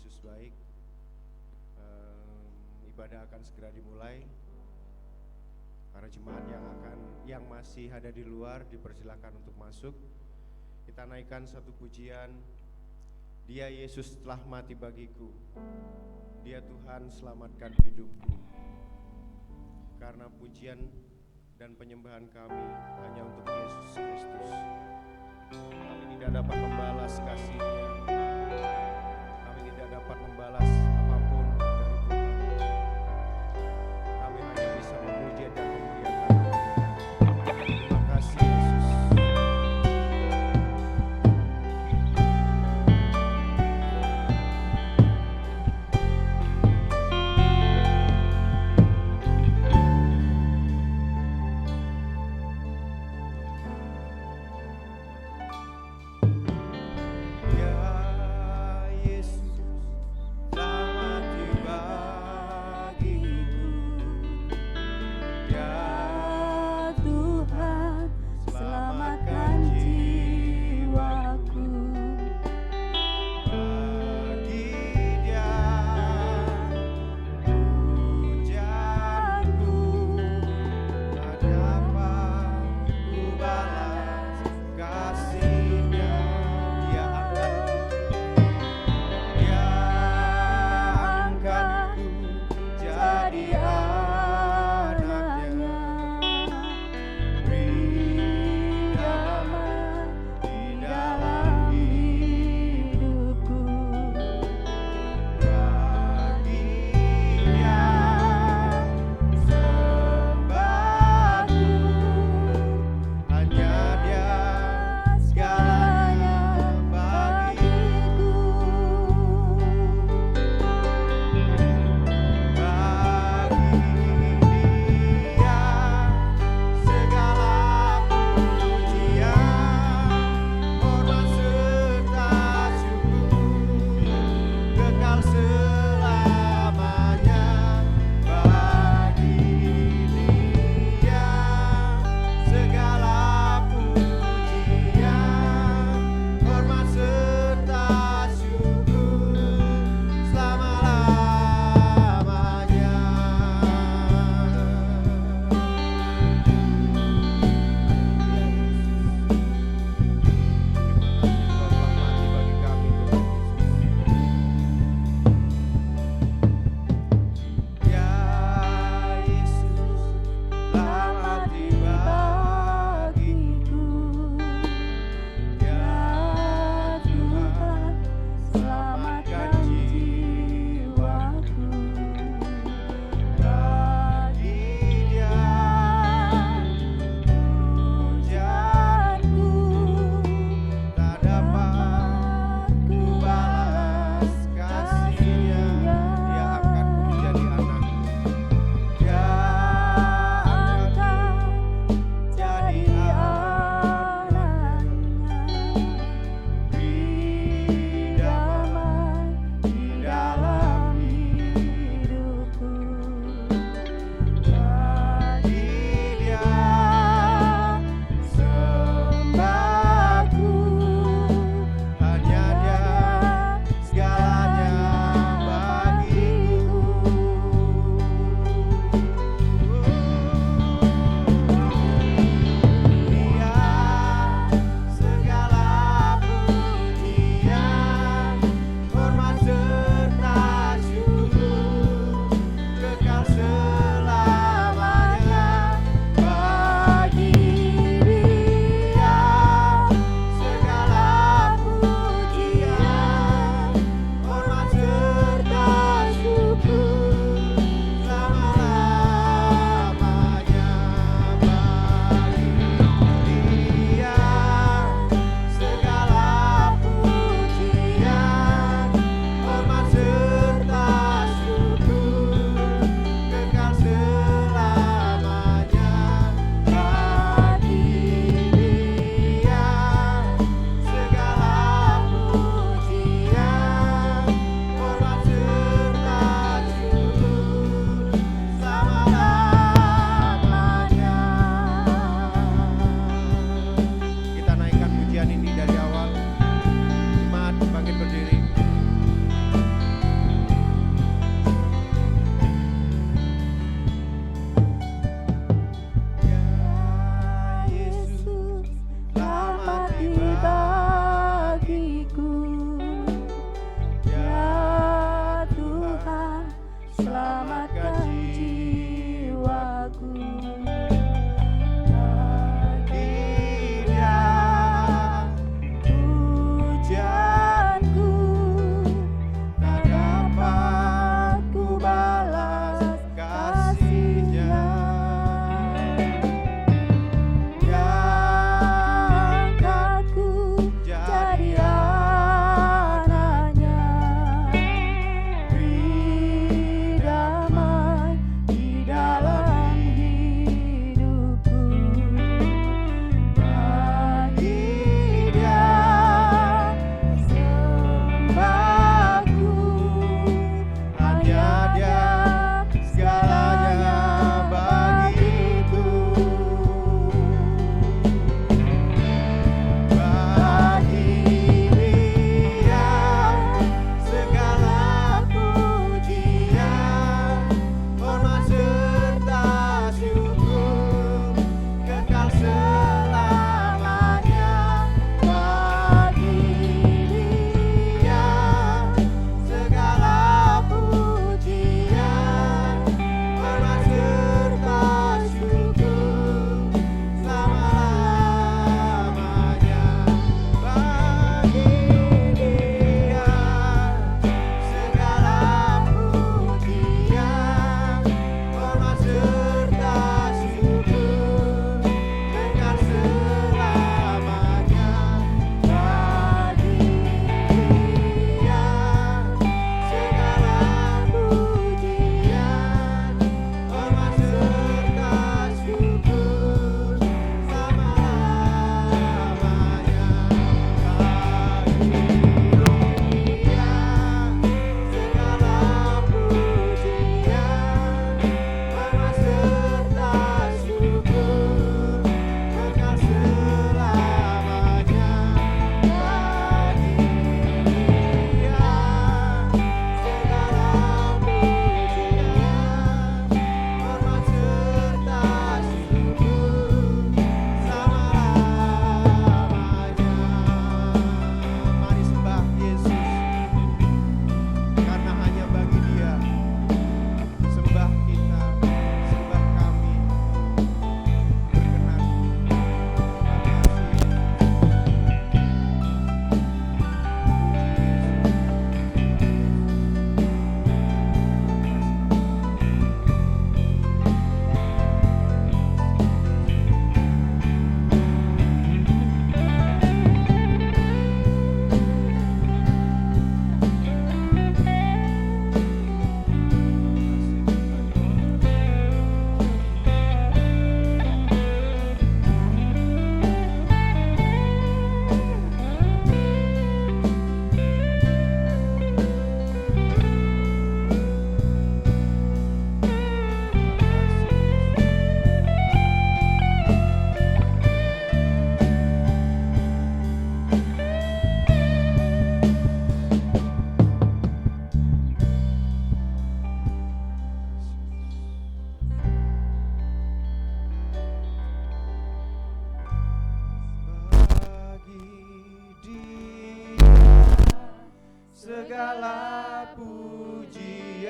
Yesus baik. Ibadah akan segera dimulai. Para jemaat yang masih ada di luar dipersilakan untuk masuk. Kita naikkan satu pujian. Dia Yesus telah mati bagiku. Dia Tuhan selamatkan hidupku. Karena pujian dan penyembahan kami hanya untuk Yesus Kristus. Kami tidak dapat membalas kasih-Nya. Kami tidak dapat membalas apapun dari Tuhan. Kami hanya bisa memuji dan memuliakan Dia. Terima kasih Yesus.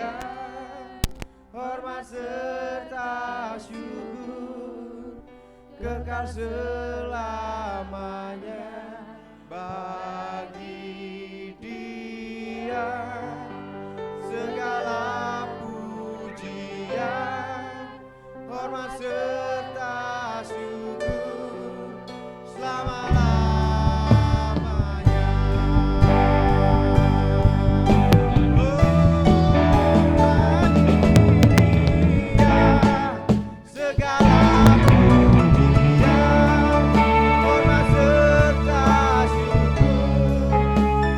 pujian, hormat serta syukur kekal selamanya bagi Dia. Segala pujian, hormat serta syukur selama-lamanya. Segala pujian, hormat serta syukur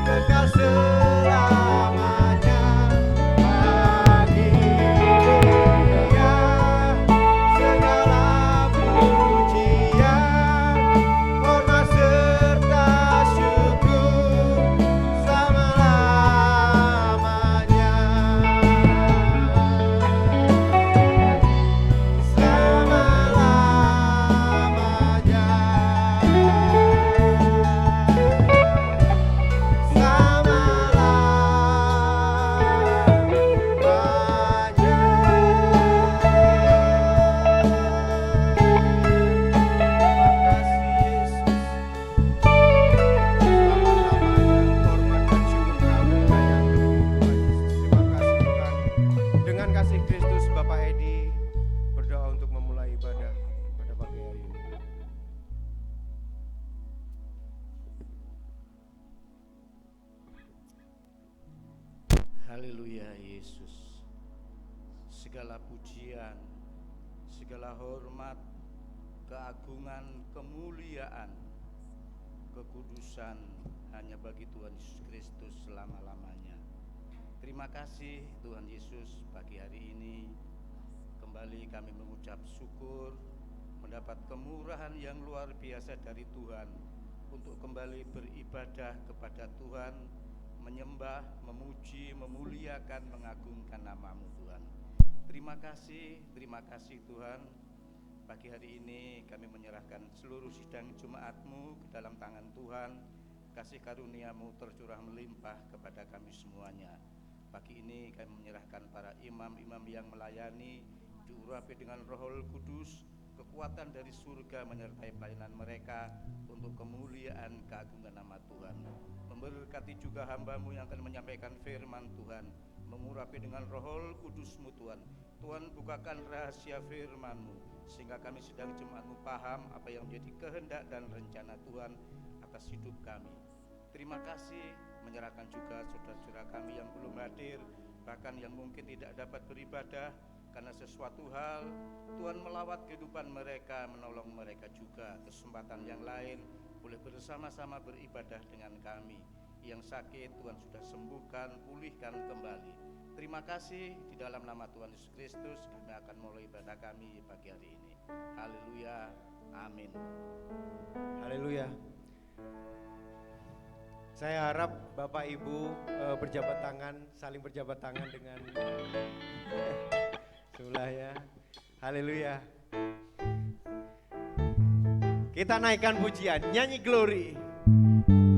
kekal selamanya bagi Dia. Segala pujian, hormat serta syukur selama-lamanya. Dengan kasih Kristus, Bapak Edi berdoa untuk memulai ibadah pada pagi hari ini. Haleluya Yesus. Segala pujian, segala hormat, keagungan, kemuliaan, kekudusan hanya bagi Tuhan Yesus Kristus selama-lamanya. Terima kasih Tuhan Yesus, pagi hari ini kembali kami mengucap syukur mendapat kemurahan yang luar biasa dari Tuhan untuk kembali beribadah kepada Tuhan, menyembah, memuji, memuliakan, mengagungkan nama-Mu Tuhan. Terima kasih Tuhan. Pagi hari ini kami menyerahkan seluruh sidang Jumat-Mu ke dalam tangan Tuhan. Kasih karunia-Mu tercurah melimpah kepada kami semuanya. Pagi ini kami menyerahkan para imam-imam yang melayani, diurapi dengan Roh Kudus, kekuatan dari surga menyertai pelayanan mereka untuk kemuliaan keagungan nama Tuhan. Memberkati juga hamba-Mu yang akan menyampaikan firman Tuhan, mengurapi dengan Roh Kudus-Mu Tuhan. Tuhan, bukakan rahasia firman-Mu sehingga kami sedang jemaat-Mu paham apa yang menjadi kehendak dan rencana Tuhan atas hidup kami. Terima kasih, menyerahkan juga saudara-saudara kami yang belum hadir, bahkan yang mungkin tidak dapat beribadah karena sesuatu hal. Tuhan melawat kehidupan mereka, menolong mereka juga. Kesempatan yang lain boleh bersama-sama beribadah dengan kami. Yang sakit Tuhan sudah sembuhkan, pulihkan kembali. Terima kasih, di dalam nama Tuhan Yesus Kristus kami akan mulai ibadah kami pagi hari ini. Haleluya, amin. Haleluya. Saya harap Bapak Ibu berjabat tangan, saling berjabat tangan dengan sebelah ya. Haleluya. Kita naikkan pujian, nyanyi glory,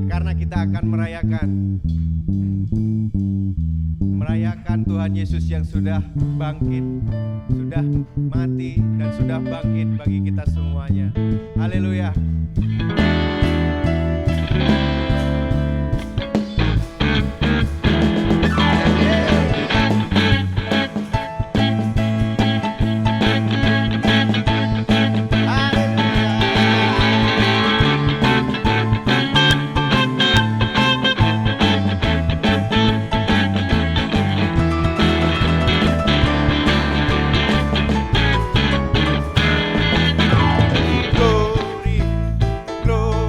karena kita akan merayakan Tuhan Yesus yang sudah bangkit, sudah mati dan sudah bangkit bagi kita semuanya. Haleluya. Glory, glory.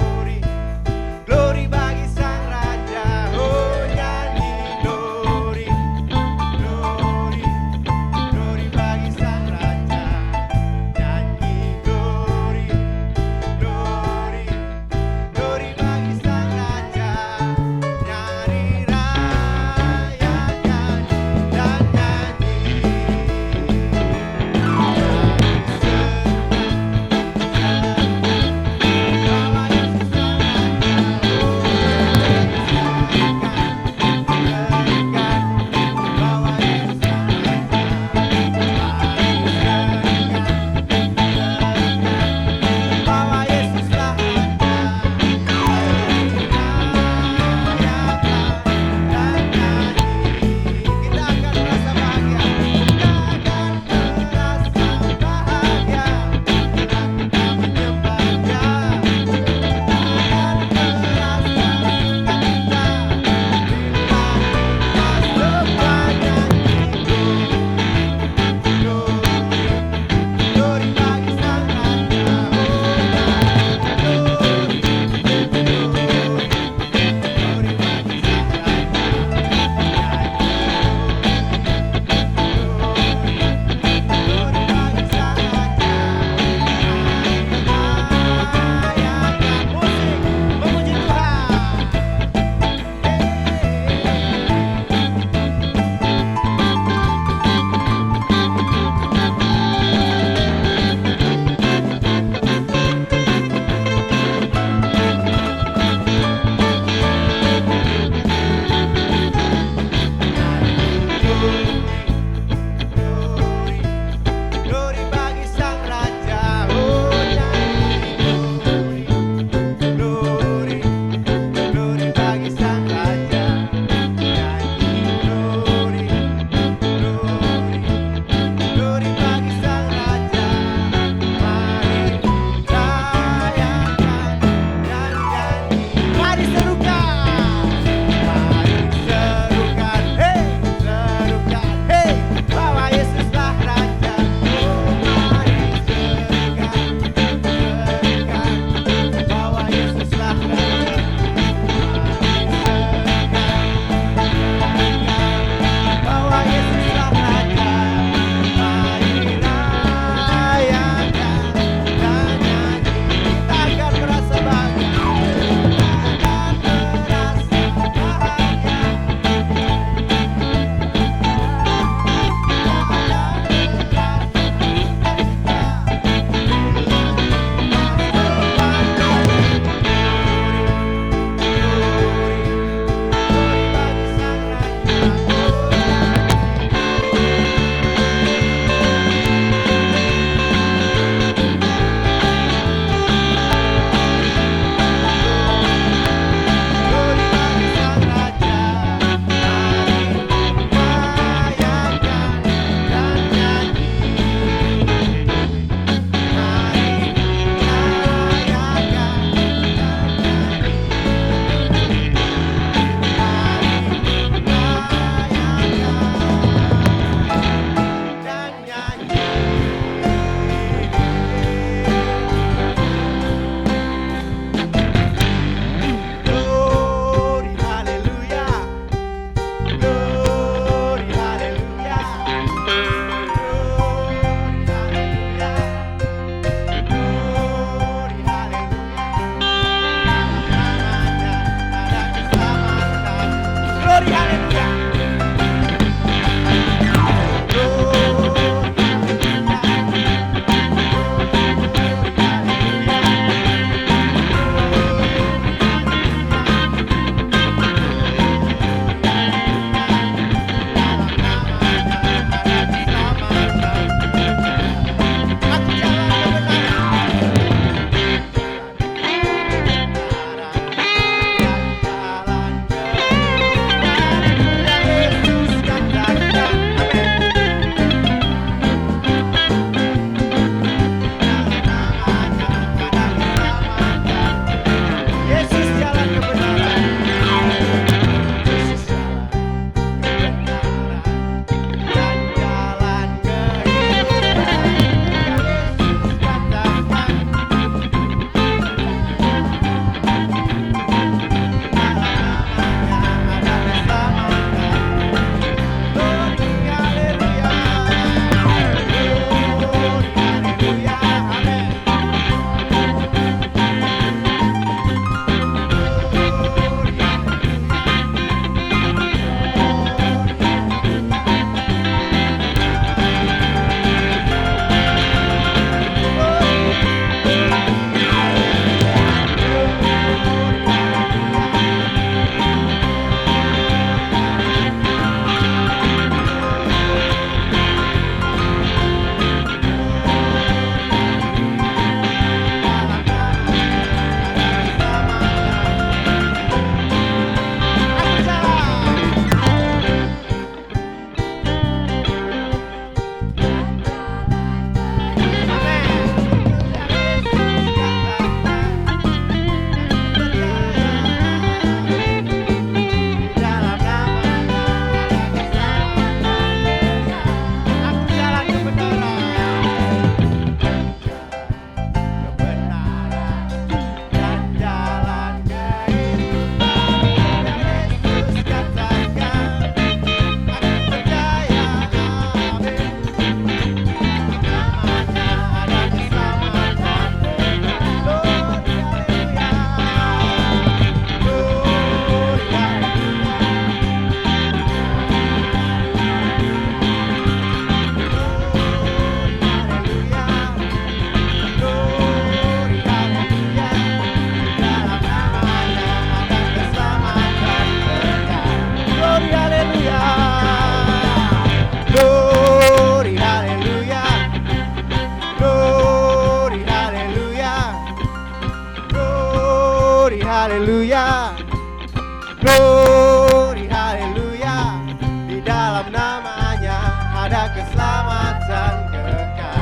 ada keselamatan kekal.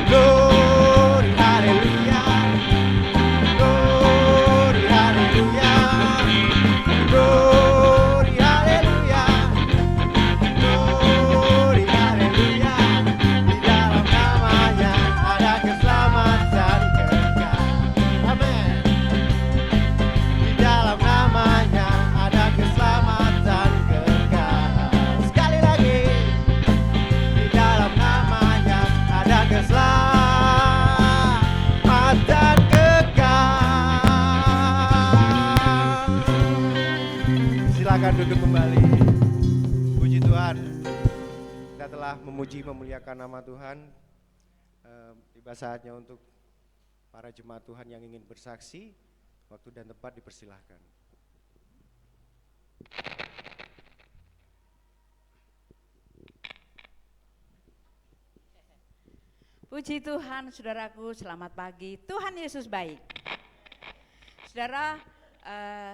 Glory, haleluya. Glory, haleluya. Glory, haleluya. Glory, haleluya. Di dalam namanya ada keselamatan kekal. Amin. Di dalam namanya ada keselamatan kekal. Sekali lagi. Di dalam namanya ada keselamatan kekal. Silakan duduk kembali. Puji Tuhan, kita telah memuji memuliakan nama Tuhan. Tiba saatnya untuk para jemaat Tuhan yang ingin bersaksi. Waktu dan tempat dipersilahkan. Puji Tuhan, saudaraku, selamat pagi. Tuhan Yesus baik. Saudara,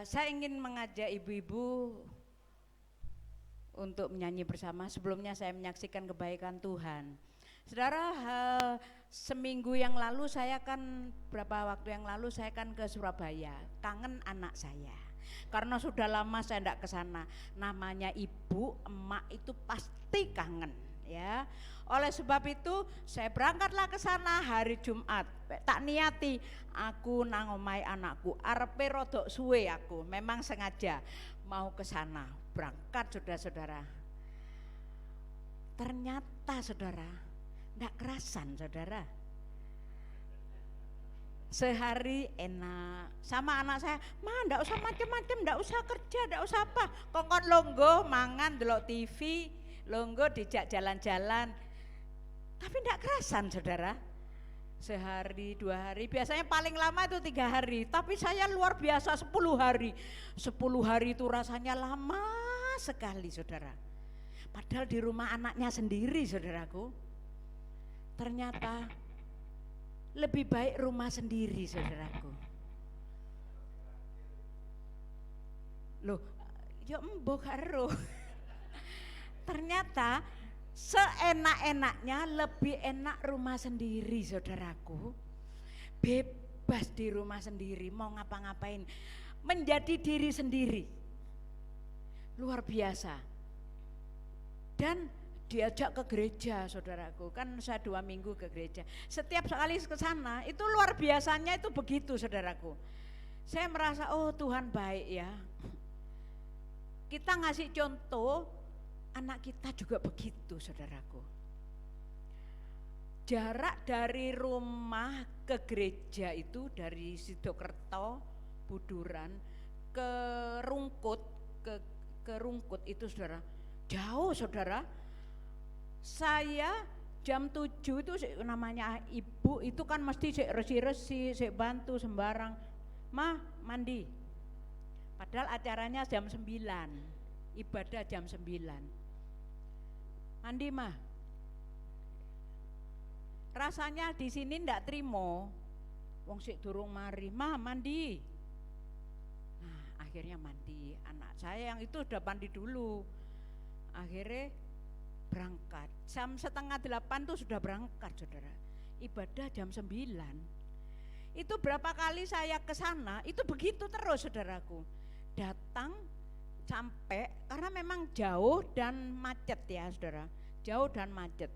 saya ingin mengajak ibu-ibu untuk menyanyi bersama. Sebelumnya saya menyaksikan kebaikan Tuhan. Saudara, seminggu yang lalu beberapa waktu yang lalu saya kan ke Surabaya, kangen anak saya. Karena sudah lama saya tidak ke sana. Namanya ibu, emak itu pasti kangen, ya. Oleh sebab itu saya berangkatlah ke sana hari Jumat. Tak niati aku nang omahe anakku, arepe rodok suwe aku. Memang sengaja mau ke sana. Berangkat saudara-saudara. Ternyata saudara, enggak kerasan saudara. Sehari enak sama anak saya, "Ma, enggak usah macem-macem, enggak usah kerja, enggak usah apa. Kongkon longgo mangan delok TV, longgo dijak jalan-jalan." Tapi enggak kerasan saudara. Sehari, 2 hari, biasanya paling lama itu 3 hari. Tapi saya luar biasa 10 hari. 10 hari itu rasanya lama sekali saudara. Padahal di rumah anaknya sendiri saudaraku. Ternyata lebih baik rumah sendiri saudaraku. Loh, ya mbok karo. Ternyata seenak-enaknya lebih enak rumah sendiri saudaraku. Bebas di rumah sendiri, mau ngapa-ngapain, menjadi diri sendiri. Luar biasa. Dan diajak ke gereja saudaraku, kan saya 2 minggu ke gereja. Setiap kali ke sana itu luar biasanya itu begitu saudaraku. Saya merasa oh Tuhan baik ya. Kita ngasih contoh, anak kita juga begitu saudaraku. Jarak dari rumah ke gereja itu dari Sidokerto, Buduran ke Rungkut, ke Rungkut itu saudara, jauh saudara. Saya jam 7 itu namanya ibu itu kan mesti resi-resi, bantu sembarang. "Ma, mandi." Padahal acaranya jam 9, ibadah jam 9. "Mandi, mah." Rasanya di sini ndak trimo. Wong sik durung mari, "Ma, mandi." Nah, akhirnya mandi. Anak saya yang itu udah mandi dulu. Akhirnya berangkat. Jam 7:30 tuh sudah berangkat saudara. Ibadah jam 9. Itu berapa kali saya ke sana, itu begitu terus saudaraku. Datang sampai karena memang jauh dan macet ya saudara. Jauh dan macet.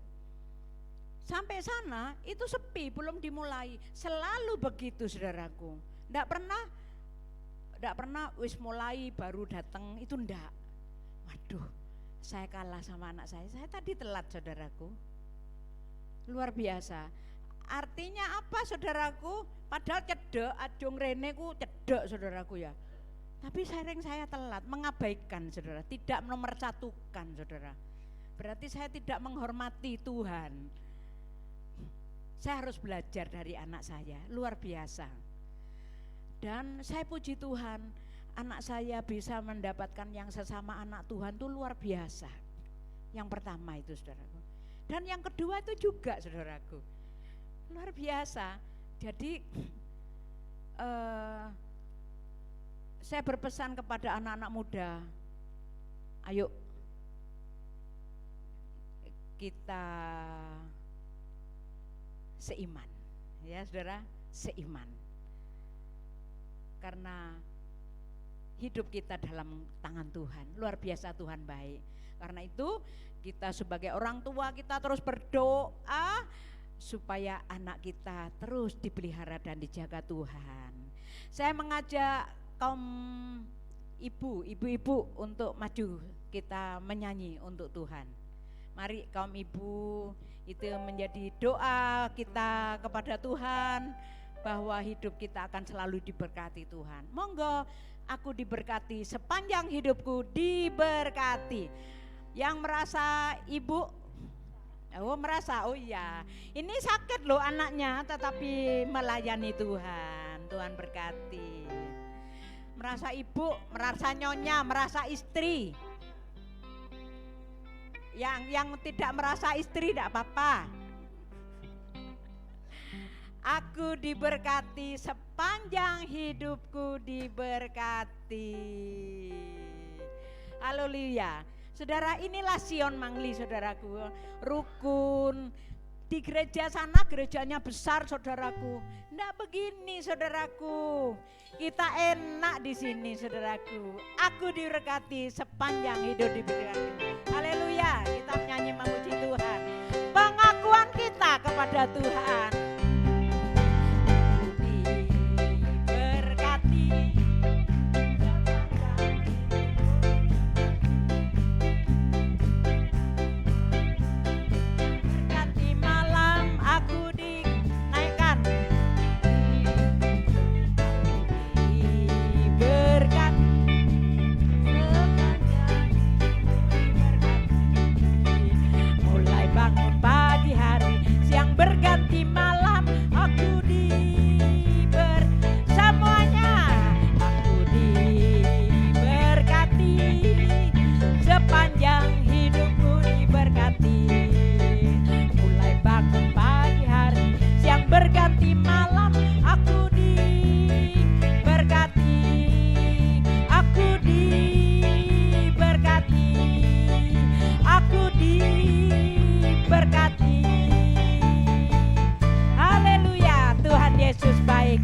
Sampai sana itu sepi, belum dimulai. Selalu begitu saudaraku. Enggak pernah wis mulai baru datang, itu enggak. Waduh, saya kalah sama anak saya tadi telat saudaraku. Luar biasa. Artinya apa saudaraku? Padahal cedek, ajung rene ku cedek saudaraku ya. Tapi saya telat, mengabaikan saudara, tidak menomorsatukan saudara. Berarti saya tidak menghormati Tuhan. Saya harus belajar dari anak saya, luar biasa. Dan saya puji Tuhan, anak saya bisa mendapatkan yang sesama anak Tuhan itu luar biasa. Yang pertama itu saudaraku. Dan yang kedua itu juga saudaraku, luar biasa. Jadi saya berpesan kepada anak-anak muda, ayo kita seiman, ya saudara, seiman. Karena hidup kita dalam tangan Tuhan, luar biasa Tuhan baik. Karena itu kita sebagai orang tua kita terus berdoa supaya anak kita terus dipelihara dan dijaga Tuhan. Saya mengajak kaum ibu-ibu untuk maju, kita menyanyi untuk Tuhan. Mari kaum ibu, itu menjadi doa kita kepada Tuhan bahwa hidup kita akan selalu diberkati Tuhan. Monggo, aku diberkati sepanjang hidupku, diberkati. Yang merasa ibu, merasa, oh iya, ini sakit loh anaknya, tetapi melayani Tuhan. Tuhan berkati. Merasa ibu, merasa nyonya, merasa istri. Yang tidak merasa istri tidak apa-apa. Aku diberkati sepanjang hidupku, diberkati. Haleluya. Saudara, inilah Sion Mangli, saudaraku. Rukun. Di gereja sana, gerejanya besar, saudaraku. Nggak begini, saudaraku. Kita enak di sini, saudaraku. Aku diberkati sepanjang hidup, diberkati. Haleluya. Kita menyanyi memuji Tuhan. Pengakuan kita kepada Tuhan.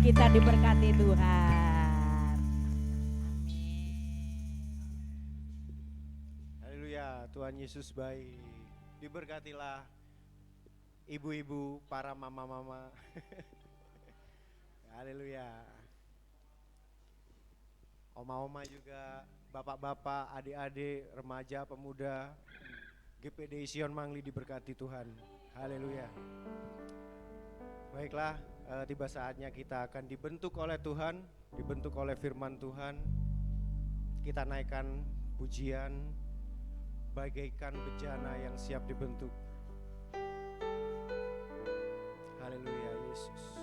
Kita diberkati Tuhan. Haleluya, Tuhan Yesus baik. Diberkatilah ibu-ibu, para mama-mama. Haleluya. Oma-oma juga, bapak-bapak, adik-adik, remaja, pemuda, GPD Sion Mangli diberkati Tuhan. Haleluya. Baiklah, tiba saatnya kita akan dibentuk oleh Tuhan, dibentuk oleh firman Tuhan. Kita naikkan pujian bagaikan bejana yang siap dibentuk. Haleluya Yesus.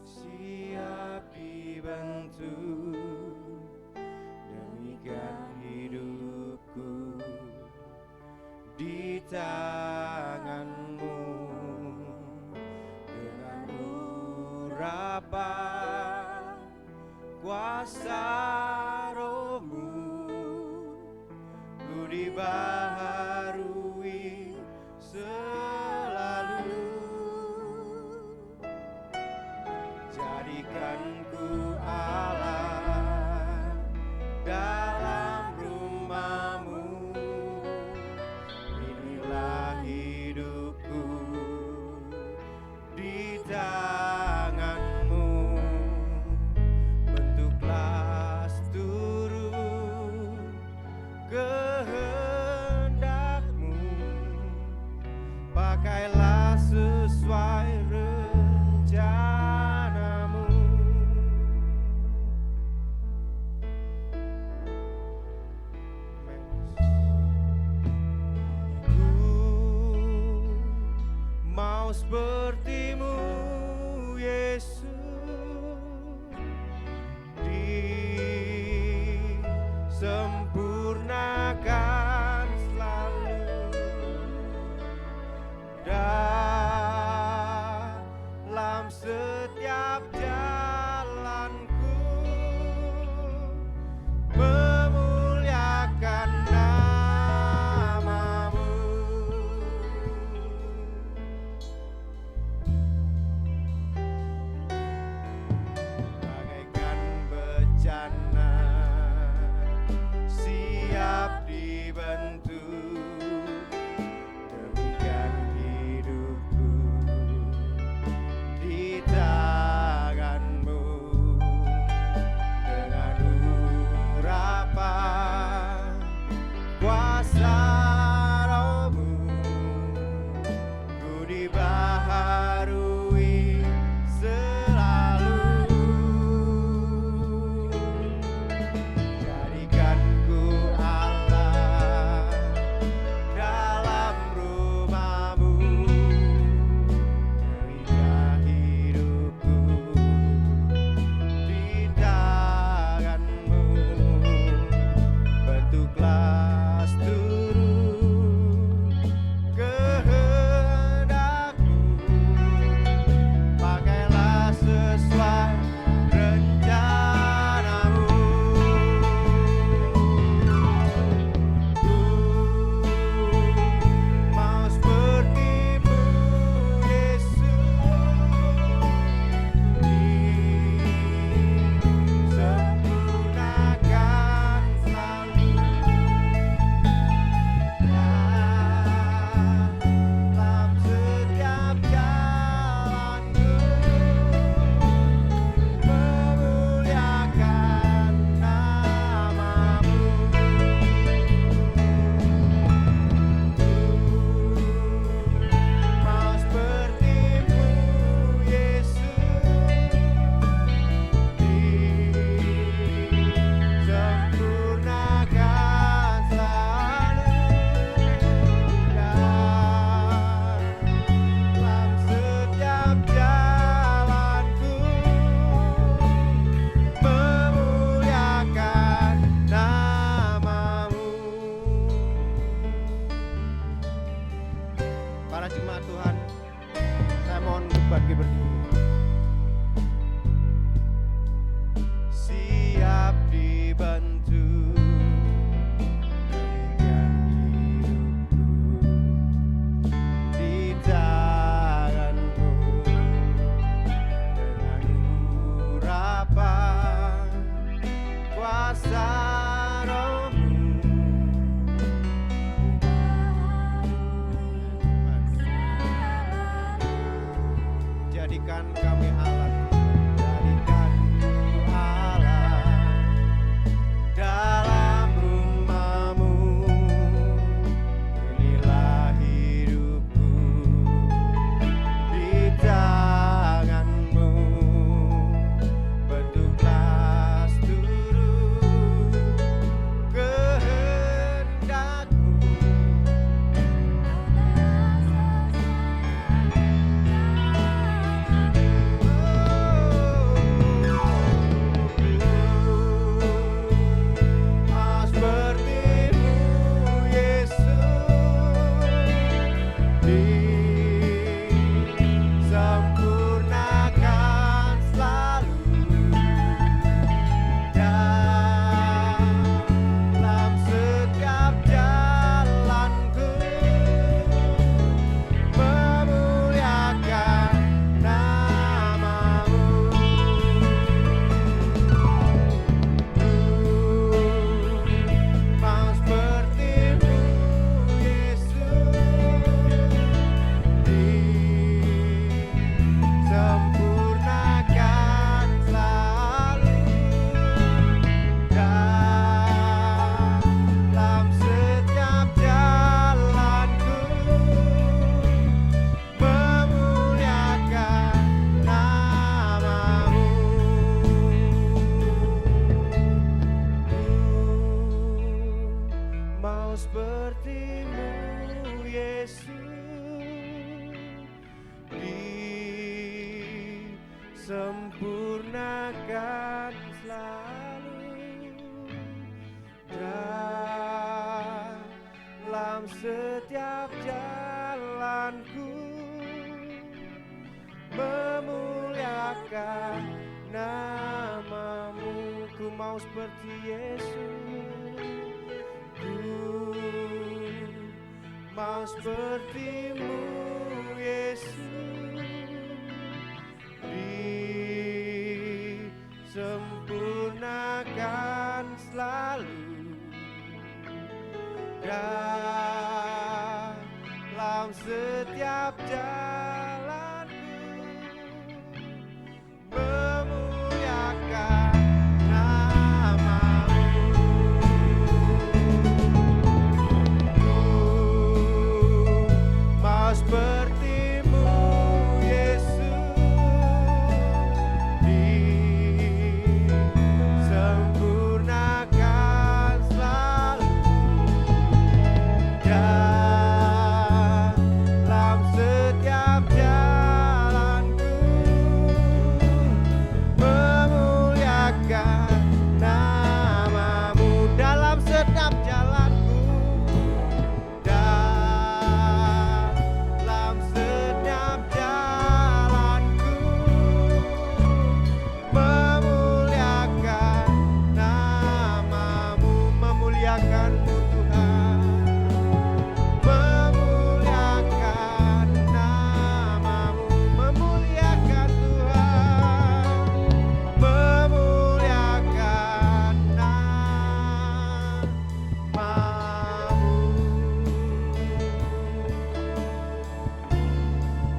Siap dibentuk, demikian hidupku di tanganmu, dengan urapan kuasa rohmu, ku dibaharui selalu. Jadikan ku Allah dalam rumahmu, inilah hidupku di tanganmu. Bentuklah seluruh kehendakmu, pakailah sesuai rencanamu. Ku mau sepertimu Yesus, disempurnakan selalu. mau seperti-Mu Yesus, disempurnakan selalu dalam setiap jalanku, memuliakan nama-Mu. Ku mau seperti Yesus, ku mau seperti-Mu Yesus, disempurnakan selalu dalam setiap jalanku, memuliakan nama-Mu. Ku mau seperti-Mu Yesus, disempurnakan selalu dalam setiap jalanku, memuliakan nama-Mu. Dalam setiap jalanku, dalam setiap jalanku, memuliakan nama-Mu, memuliakan-Mu Tuhan, memuliakan nama-Mu, memuliakan Tuhan, memuliakan nama-Mu.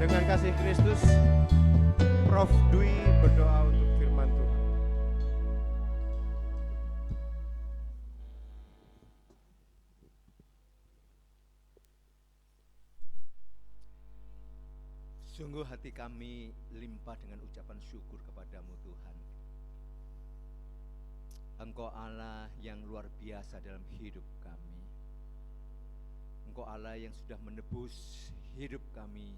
Dengan kasih Kristus, Prof. Dwi berdoa untuk firman Tuhan. Sungguh hati kami limpah dengan ucapan syukur kepadamu Tuhan. Engkau Allah yang luar biasa dalam hidup kami. Engkau Allah yang sudah menebus hidup kami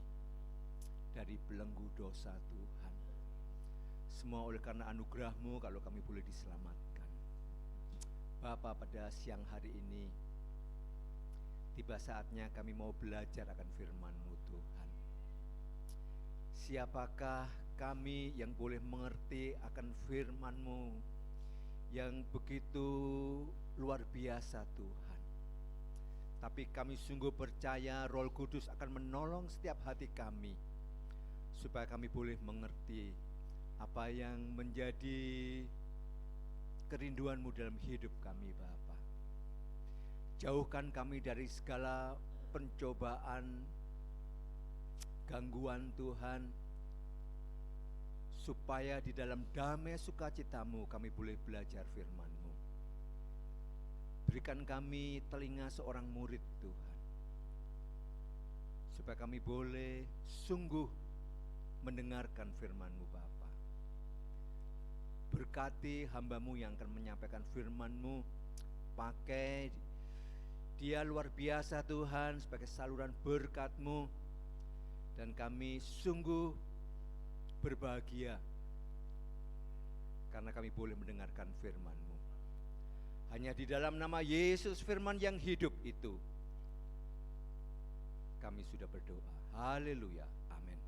dari belenggu dosa Tuhan. Semua oleh karena anugerah-Mu kalau kami boleh diselamatkan. Bapa, pada siang hari ini tiba saatnya kami mau belajar akan firman-Mu Tuhan. Siapakah kami yang boleh mengerti akan firman-Mu yang begitu luar biasa Tuhan. Tapi kami sungguh percaya Roh Kudus akan menolong setiap hati kami, supaya kami boleh mengerti apa yang menjadi kerinduan-Mu dalam hidup kami Bapa. Jauhkan kami dari segala pencobaan, gangguan Tuhan, supaya di dalam damai sukacita-Mu kami boleh belajar firman-Mu. Berikan kami telinga seorang murid Tuhan, supaya kami boleh sungguh mendengarkan firman-Mu Bapa. Berkati hamba-Mu yang akan menyampaikan firman-Mu, pakai dia luar biasa Tuhan sebagai saluran berkat-Mu, dan kami sungguh berbahagia karena kami boleh mendengarkan firman-Mu. Hanya di dalam nama Yesus firman yang hidup itu kami sudah berdoa. Haleluya. Amin.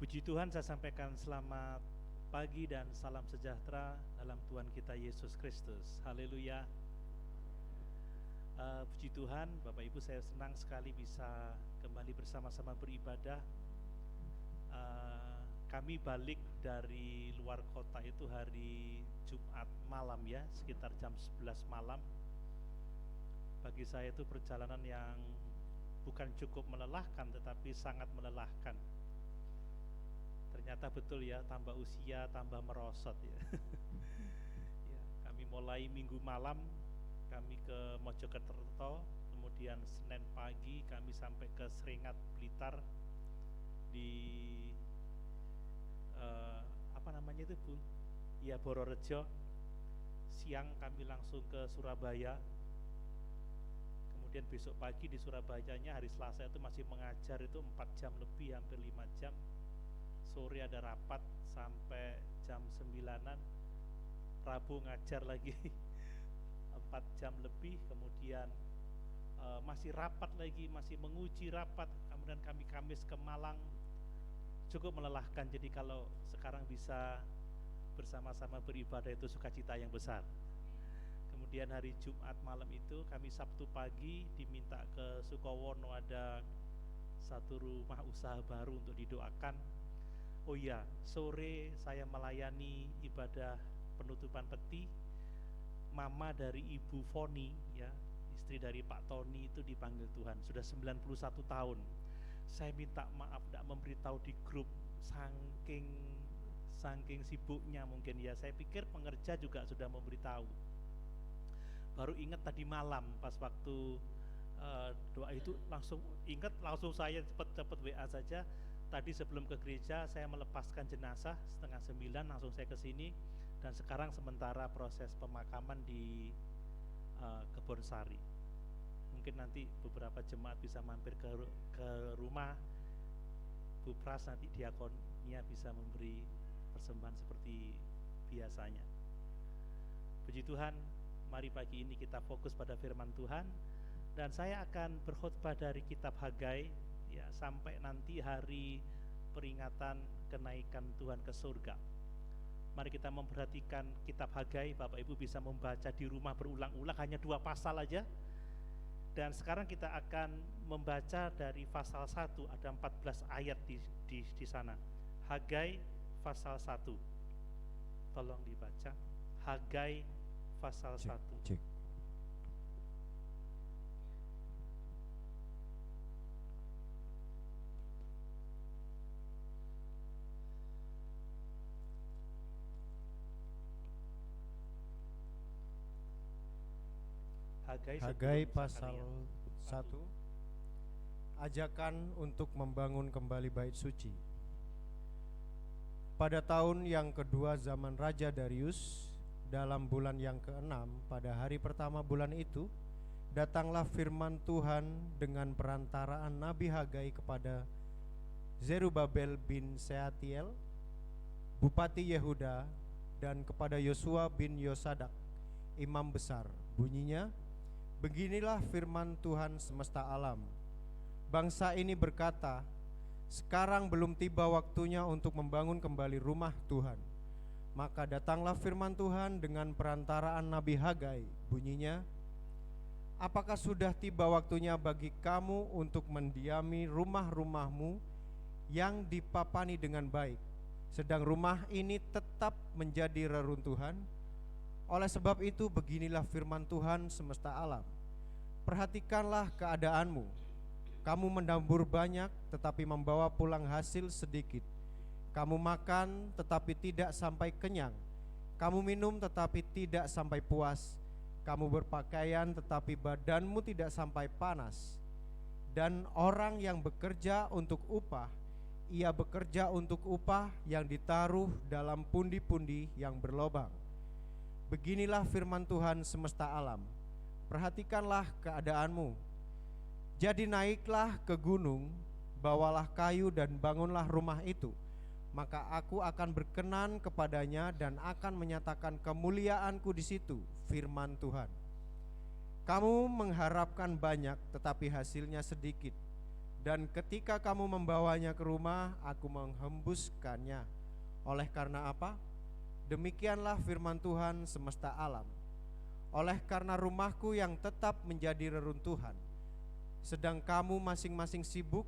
Puji Tuhan, saya sampaikan selamat pagi dan salam sejahtera dalam Tuhan kita Yesus Kristus. Haleluya. Puji Tuhan, Bapak Ibu, saya senang sekali bisa kembali bersama-sama beribadah. Kami balik dari luar kota itu hari Jumat malam ya, sekitar jam 11 malam. Bagi saya itu perjalanan yang bukan cukup melelahkan tetapi sangat melelahkan. ternyata betul ya, tambah usia tambah merosot ya. Ya, kami mulai minggu malam kami ke Mojokerto, kemudian Senin pagi kami sampai ke Seringat Blitar, di apa namanya itu Bu? Ya Bororejo. Siang kami langsung ke Surabaya. Kemudian besok pagi di Surabayanya hari Selasa itu masih mengajar itu 4 jam lebih, hampir 5 jam. Sore ada rapat sampai jam 9-an. Rabu ngajar lagi 4 jam lebih, kemudian masih rapat lagi, masih menguji rapat. Kemudian kami Kamis ke Malang, cukup melelahkan. Jadi kalau sekarang bisa bersama-sama beribadah itu sukacita yang besar. Kemudian hari Jumat malam itu kami Sabtu pagi diminta ke Sukowono, ada satu rumah usaha baru untuk didoakan. Oh iya, sore saya melayani ibadah penutupan peti. Mama dari Ibu Foni ya, istri dari Pak Tony itu dipanggil Tuhan, sudah 91 tahun. Saya minta maaf tidak memberitahu di grup, saking sibuknya mungkin ya. Saya pikir pengerja juga sudah memberitahu. Baru ingat tadi malam pas waktu doa itu langsung ingat, langsung saya cepet WA saja. Tadi sebelum ke gereja saya melepaskan jenazah 8:30, langsung saya ke sini, dan sekarang sementara proses pemakaman di Kebonsari. Mungkin nanti beberapa jemaat bisa mampir ke rumah Bu Pras, nanti diakonnya bisa memberi persembahan seperti biasanya. Puji Tuhan, mari pagi ini kita fokus pada firman Tuhan, dan saya akan berkhotbah dari kitab Hagai ya, sampai nanti hari peringatan kenaikan Tuhan ke surga. Mari kita memperhatikan kitab Hagai. Bapak Ibu bisa membaca di rumah berulang-ulang, hanya 2 pasal aja. Dan sekarang kita akan membaca dari pasal 1, ada 14 ayat di sana. Hagai pasal 1. Tolong dibaca. Hagai pasal 1. Cek. Hagai pasal 1. Ajakan untuk membangun kembali bait suci. Pada tahun yang kedua zaman Raja Darius, dalam bulan yang ke-6, pada hari pertama bulan itu, datanglah firman Tuhan dengan perantaraan Nabi Hagai kepada Zerubabel bin Sealtiel, Bupati Yehuda, dan kepada Yosua bin Yosadak, imam besar. Bunyinya, beginilah firman Tuhan semesta alam. Bangsa ini berkata, sekarang belum tiba waktunya untuk membangun kembali rumah Tuhan. Maka datanglah firman Tuhan dengan perantaraan Nabi Hagai. Bunyinya, apakah sudah tiba waktunya bagi kamu untuk mendiami rumah-rumahmu yang dipapani dengan baik, sedang rumah ini tetap menjadi reruntuhan? Oleh sebab itu beginilah firman Tuhan semesta alam. Perhatikanlah keadaanmu. Kamu mendabur banyak tetapi membawa pulang hasil sedikit. Kamu makan tetapi tidak sampai kenyang. Kamu minum tetapi tidak sampai puas. Kamu berpakaian tetapi badanmu tidak sampai panas. Dan orang yang bekerja untuk upah, ia bekerja untuk upah yang ditaruh dalam pundi-pundi yang berlobang. Beginilah firman Tuhan semesta alam. Perhatikanlah keadaanmu. Jadi naiklah ke gunung, bawalah kayu dan bangunlah rumah itu. Maka aku akan berkenan kepadanya dan akan menyatakan kemuliaanku di situ, firman Tuhan. Kamu mengharapkan banyak tetapi hasilnya sedikit. Dan ketika kamu membawanya ke rumah, aku menghembuskannya. Oleh karena apa? Demikianlah firman Tuhan semesta alam. Oleh karena rumahku yang tetap menjadi reruntuhan, sedang kamu masing-masing sibuk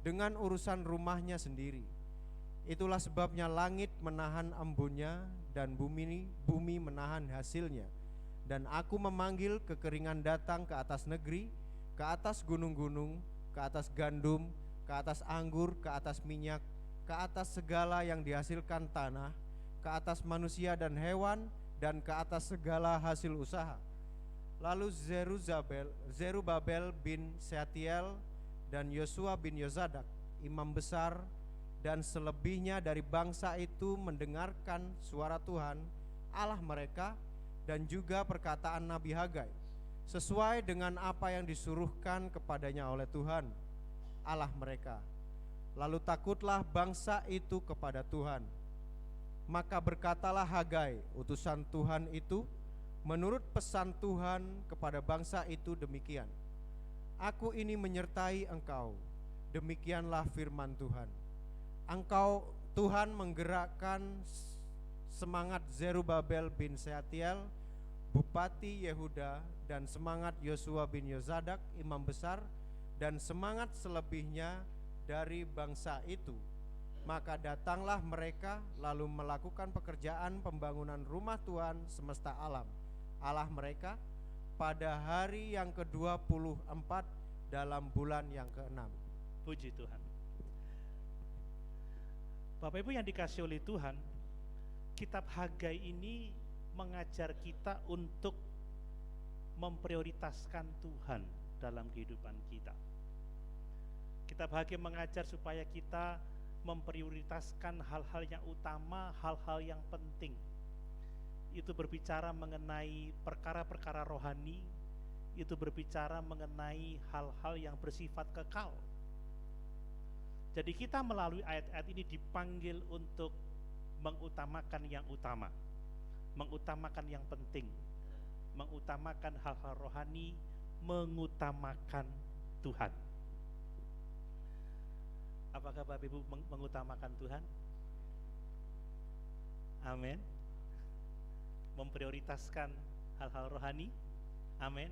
dengan urusan rumahnya sendiri. Itulah sebabnya langit menahan embunnya dan bumi menahan hasilnya. Dan aku memanggil kekeringan datang ke atas negeri, ke atas gunung-gunung, ke atas gandum, ke atas anggur, ke atas minyak, ke atas segala yang dihasilkan tanah, ke atas manusia dan hewan, dan ke atas segala hasil usaha. Lalu Zerubabel bin Sealtiel dan Yosua bin Yozadak, imam besar, dan selebihnya dari bangsa itu mendengarkan suara Tuhan Allah mereka dan juga perkataan Nabi Hagai, sesuai dengan apa yang disuruhkan kepadanya oleh Tuhan Allah mereka. Lalu takutlah bangsa itu kepada Tuhan. Maka berkatalah Hagai, utusan Tuhan itu, menurut pesan Tuhan kepada bangsa itu demikian: Aku ini menyertai engkau, demikianlah firman Tuhan. Engkau, Tuhan, menggerakkan semangat Zerubabel bin Sealtiel, bupati Yehuda, dan semangat Yosua bin Yozadak, imam besar, dan semangat selebihnya dari bangsa itu. Maka datanglah mereka lalu melakukan pekerjaan pembangunan rumah Tuhan semesta alam, Allah mereka, pada hari yang ke-24 dalam bulan yang ke-6. Puji Tuhan. Bapak Ibu yang dikasihi oleh Tuhan, kitab Hagai ini mengajar kita untuk memprioritaskan Tuhan dalam kehidupan kita. Kitab Hagai mengajar supaya kita memprioritaskan hal-hal yang utama, hal-hal yang penting. Itu berbicara mengenai perkara-perkara rohani, itu berbicara mengenai hal-hal yang bersifat kekal. Jadi kita melalui ayat-ayat ini dipanggil untuk mengutamakan yang utama, mengutamakan yang penting, mengutamakan hal-hal rohani, mengutamakan Tuhan. Apakah Bapak Ibu mengutamakan Tuhan? Amin. Memprioritaskan hal-hal rohani. Amin.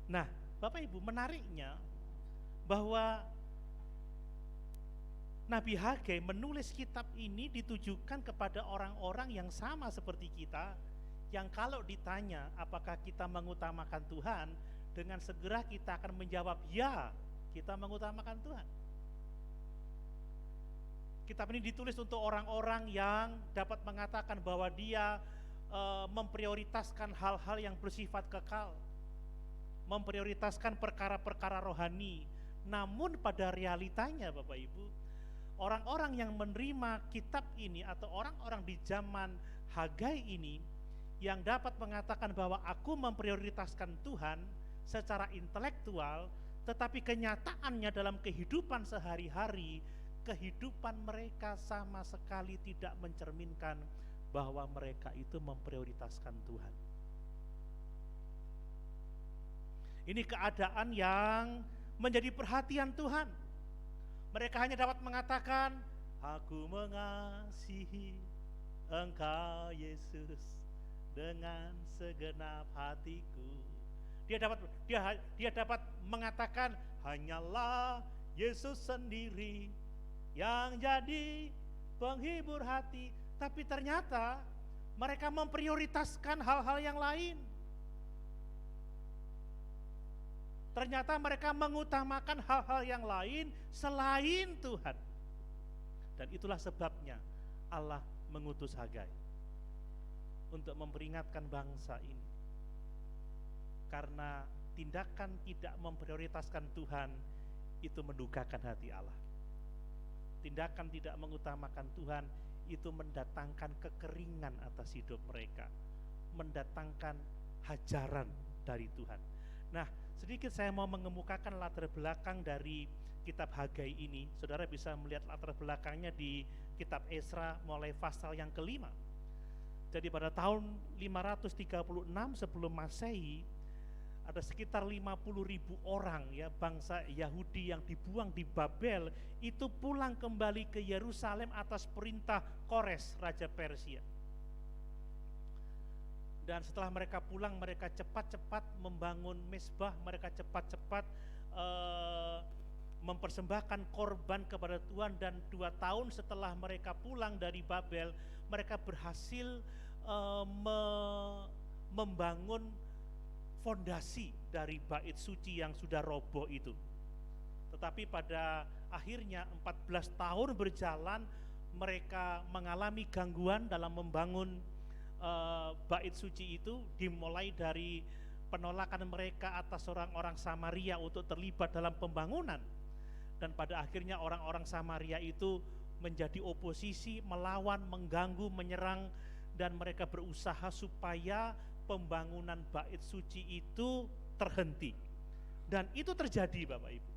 Nah, Bapak Ibu, menariknya bahwa Nabi Hagai menulis kitab ini ditujukan kepada orang-orang yang sama seperti kita, yang kalau ditanya apakah kita mengutamakan Tuhan, dengan segera kita akan menjawab, ya, kita mengutamakan Tuhan. Kitab ini ditulis untuk orang-orang yang dapat mengatakan bahwa dia memprioritaskan hal-hal yang bersifat kekal, memprioritaskan perkara-perkara rohani. Namun pada realitanya Bapak Ibu, orang-orang yang menerima kitab ini atau orang-orang di zaman Hagai ini yang dapat mengatakan bahwa aku memprioritaskan Tuhan secara intelektual, tetapi kenyataannya dalam kehidupan sehari-hari, kehidupan mereka sama sekali tidak mencerminkan bahwa mereka itu memprioritaskan Tuhan. Ini keadaan yang menjadi perhatian Tuhan. Mereka hanya dapat mengatakan, aku mengasihi Engkau Yesus dengan segenap hatiku. Dia dapat mengatakan, hanyalah Yesus sendiri yang jadi penghibur hati. Tapi ternyata mereka memprioritaskan hal-hal yang lain. Ternyata mereka mengutamakan hal-hal yang lain selain Tuhan. Dan itulah sebabnya Allah mengutus Hagai untuk memperingatkan bangsa ini. Karena tindakan tidak memprioritaskan Tuhan itu mendukakan hati Allah. Tindakan tidak mengutamakan Tuhan itu mendatangkan kekeringan atas hidup mereka, mendatangkan hajaran dari Tuhan. Nah, sedikit saya mau mengemukakan latar belakang dari kitab Hagai ini. Saudara bisa melihat latar belakangnya di kitab Esra mulai pasal yang ke-5. Jadi pada tahun 536 sebelum Masehi, ada sekitar 50.000 orang ya bangsa Yahudi yang dibuang di Babel itu pulang kembali ke Yerusalem atas perintah Kores, Raja Persia. Dan setelah mereka pulang, mereka cepat-cepat membangun mezbah, mereka cepat-cepat mempersembahkan korban kepada Tuhan. Dan 2 tahun setelah mereka pulang dari Babel, mereka berhasil membangun fondasi dari bait suci yang sudah roboh itu. Tetapi pada akhirnya 14 tahun berjalan mereka mengalami gangguan dalam membangun bait suci itu, dimulai dari penolakan mereka atas orang-orang Samaria untuk terlibat dalam pembangunan, dan pada akhirnya orang-orang Samaria itu menjadi oposisi, melawan, mengganggu, menyerang, dan mereka berusaha supaya pembangunan bait suci itu terhenti. Dan itu terjadi, Bapak Ibu.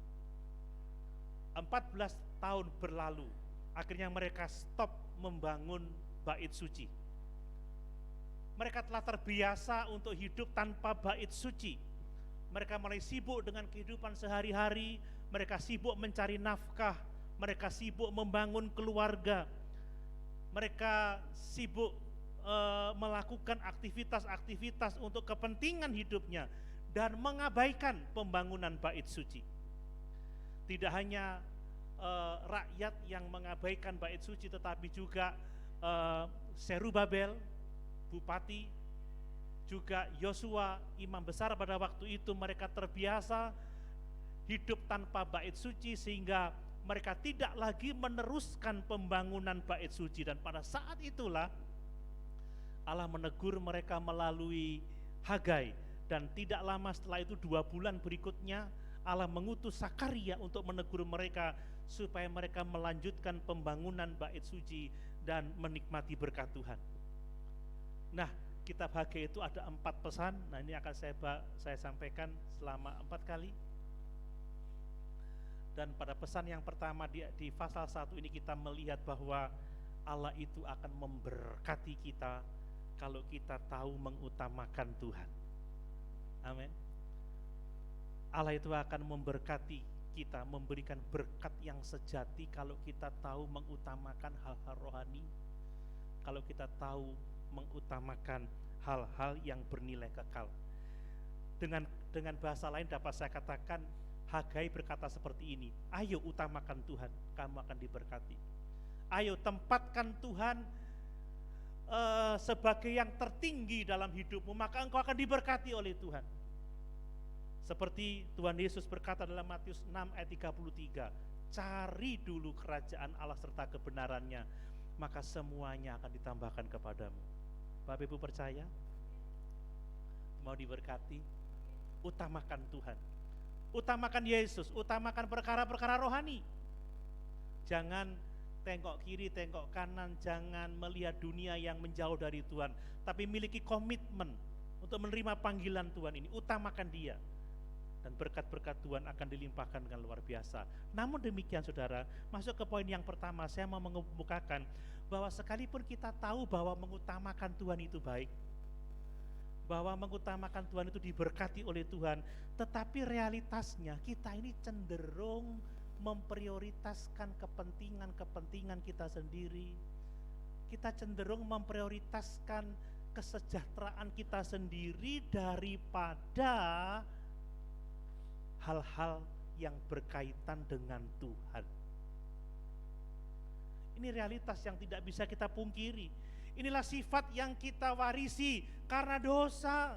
14 tahun berlalu, akhirnya mereka stop membangun bait suci. Mereka telah terbiasa untuk hidup tanpa bait suci. Mereka mulai sibuk dengan kehidupan sehari-hari, mereka sibuk mencari nafkah, mereka sibuk membangun keluarga, mereka sibuk melakukan aktivitas-aktivitas untuk kepentingan hidupnya dan mengabaikan pembangunan bait suci. Tidak hanya rakyat yang mengabaikan bait suci, tetapi juga Serubabel, bupati, juga Yosua, imam besar pada waktu itu, mereka terbiasa hidup tanpa bait suci sehingga mereka tidak lagi meneruskan pembangunan bait suci. Dan pada saat itulah Allah menegur mereka melalui Hagai, dan tidak lama setelah itu 2 bulan berikutnya Allah mengutus Sakaria untuk menegur mereka supaya mereka melanjutkan pembangunan bait suci dan menikmati berkat Tuhan. Nah, kitab Hagai itu ada 4 pesan. Nah, ini akan saya sampaikan selama 4 kali. Dan pada pesan yang pertama di pasal 1 ini kita melihat bahwa Allah itu akan memberkati kita kalau kita tahu mengutamakan Tuhan. Amin. Allah itu akan memberkati kita, memberikan berkat yang sejati kalau kita tahu mengutamakan hal-hal rohani, kalau kita tahu mengutamakan hal-hal yang bernilai kekal. Dengan bahasa lain dapat saya katakan, Hagai berkata seperti ini, ayo utamakan Tuhan, kamu akan diberkati. Ayo tempatkan Tuhan sebagai yang tertinggi dalam hidupmu, maka engkau akan diberkati oleh Tuhan. Seperti Tuhan Yesus berkata dalam Matius 6 ayat 33, cari dulu kerajaan Allah serta kebenarannya, maka semuanya akan ditambahkan kepadamu. Bapak Ibu percaya? Mau diberkati? Utamakan Tuhan, utamakan Yesus, utamakan perkara-perkara rohani. Jangan tengok kiri, tengok kanan, jangan melihat dunia yang menjauh dari Tuhan, tapi miliki komitmen untuk menerima panggilan Tuhan ini. Utamakan Dia, dan berkat-berkat Tuhan akan dilimpahkan dengan luar biasa. Namun demikian saudara, masuk ke poin yang pertama, saya mau mengemukakan bahwa sekalipun kita tahu bahwa mengutamakan Tuhan itu baik, bahwa mengutamakan Tuhan itu diberkati oleh Tuhan, tetapi realitasnya kita ini cenderung memprioritaskan kepentingan kita sendiri. Kita cenderung memprioritaskan kesejahteraan kita sendiri daripada hal-hal yang berkaitan dengan Tuhan. Ini realitas yang tidak bisa kita pungkiri. Inilah sifat yang kita warisi karena dosa.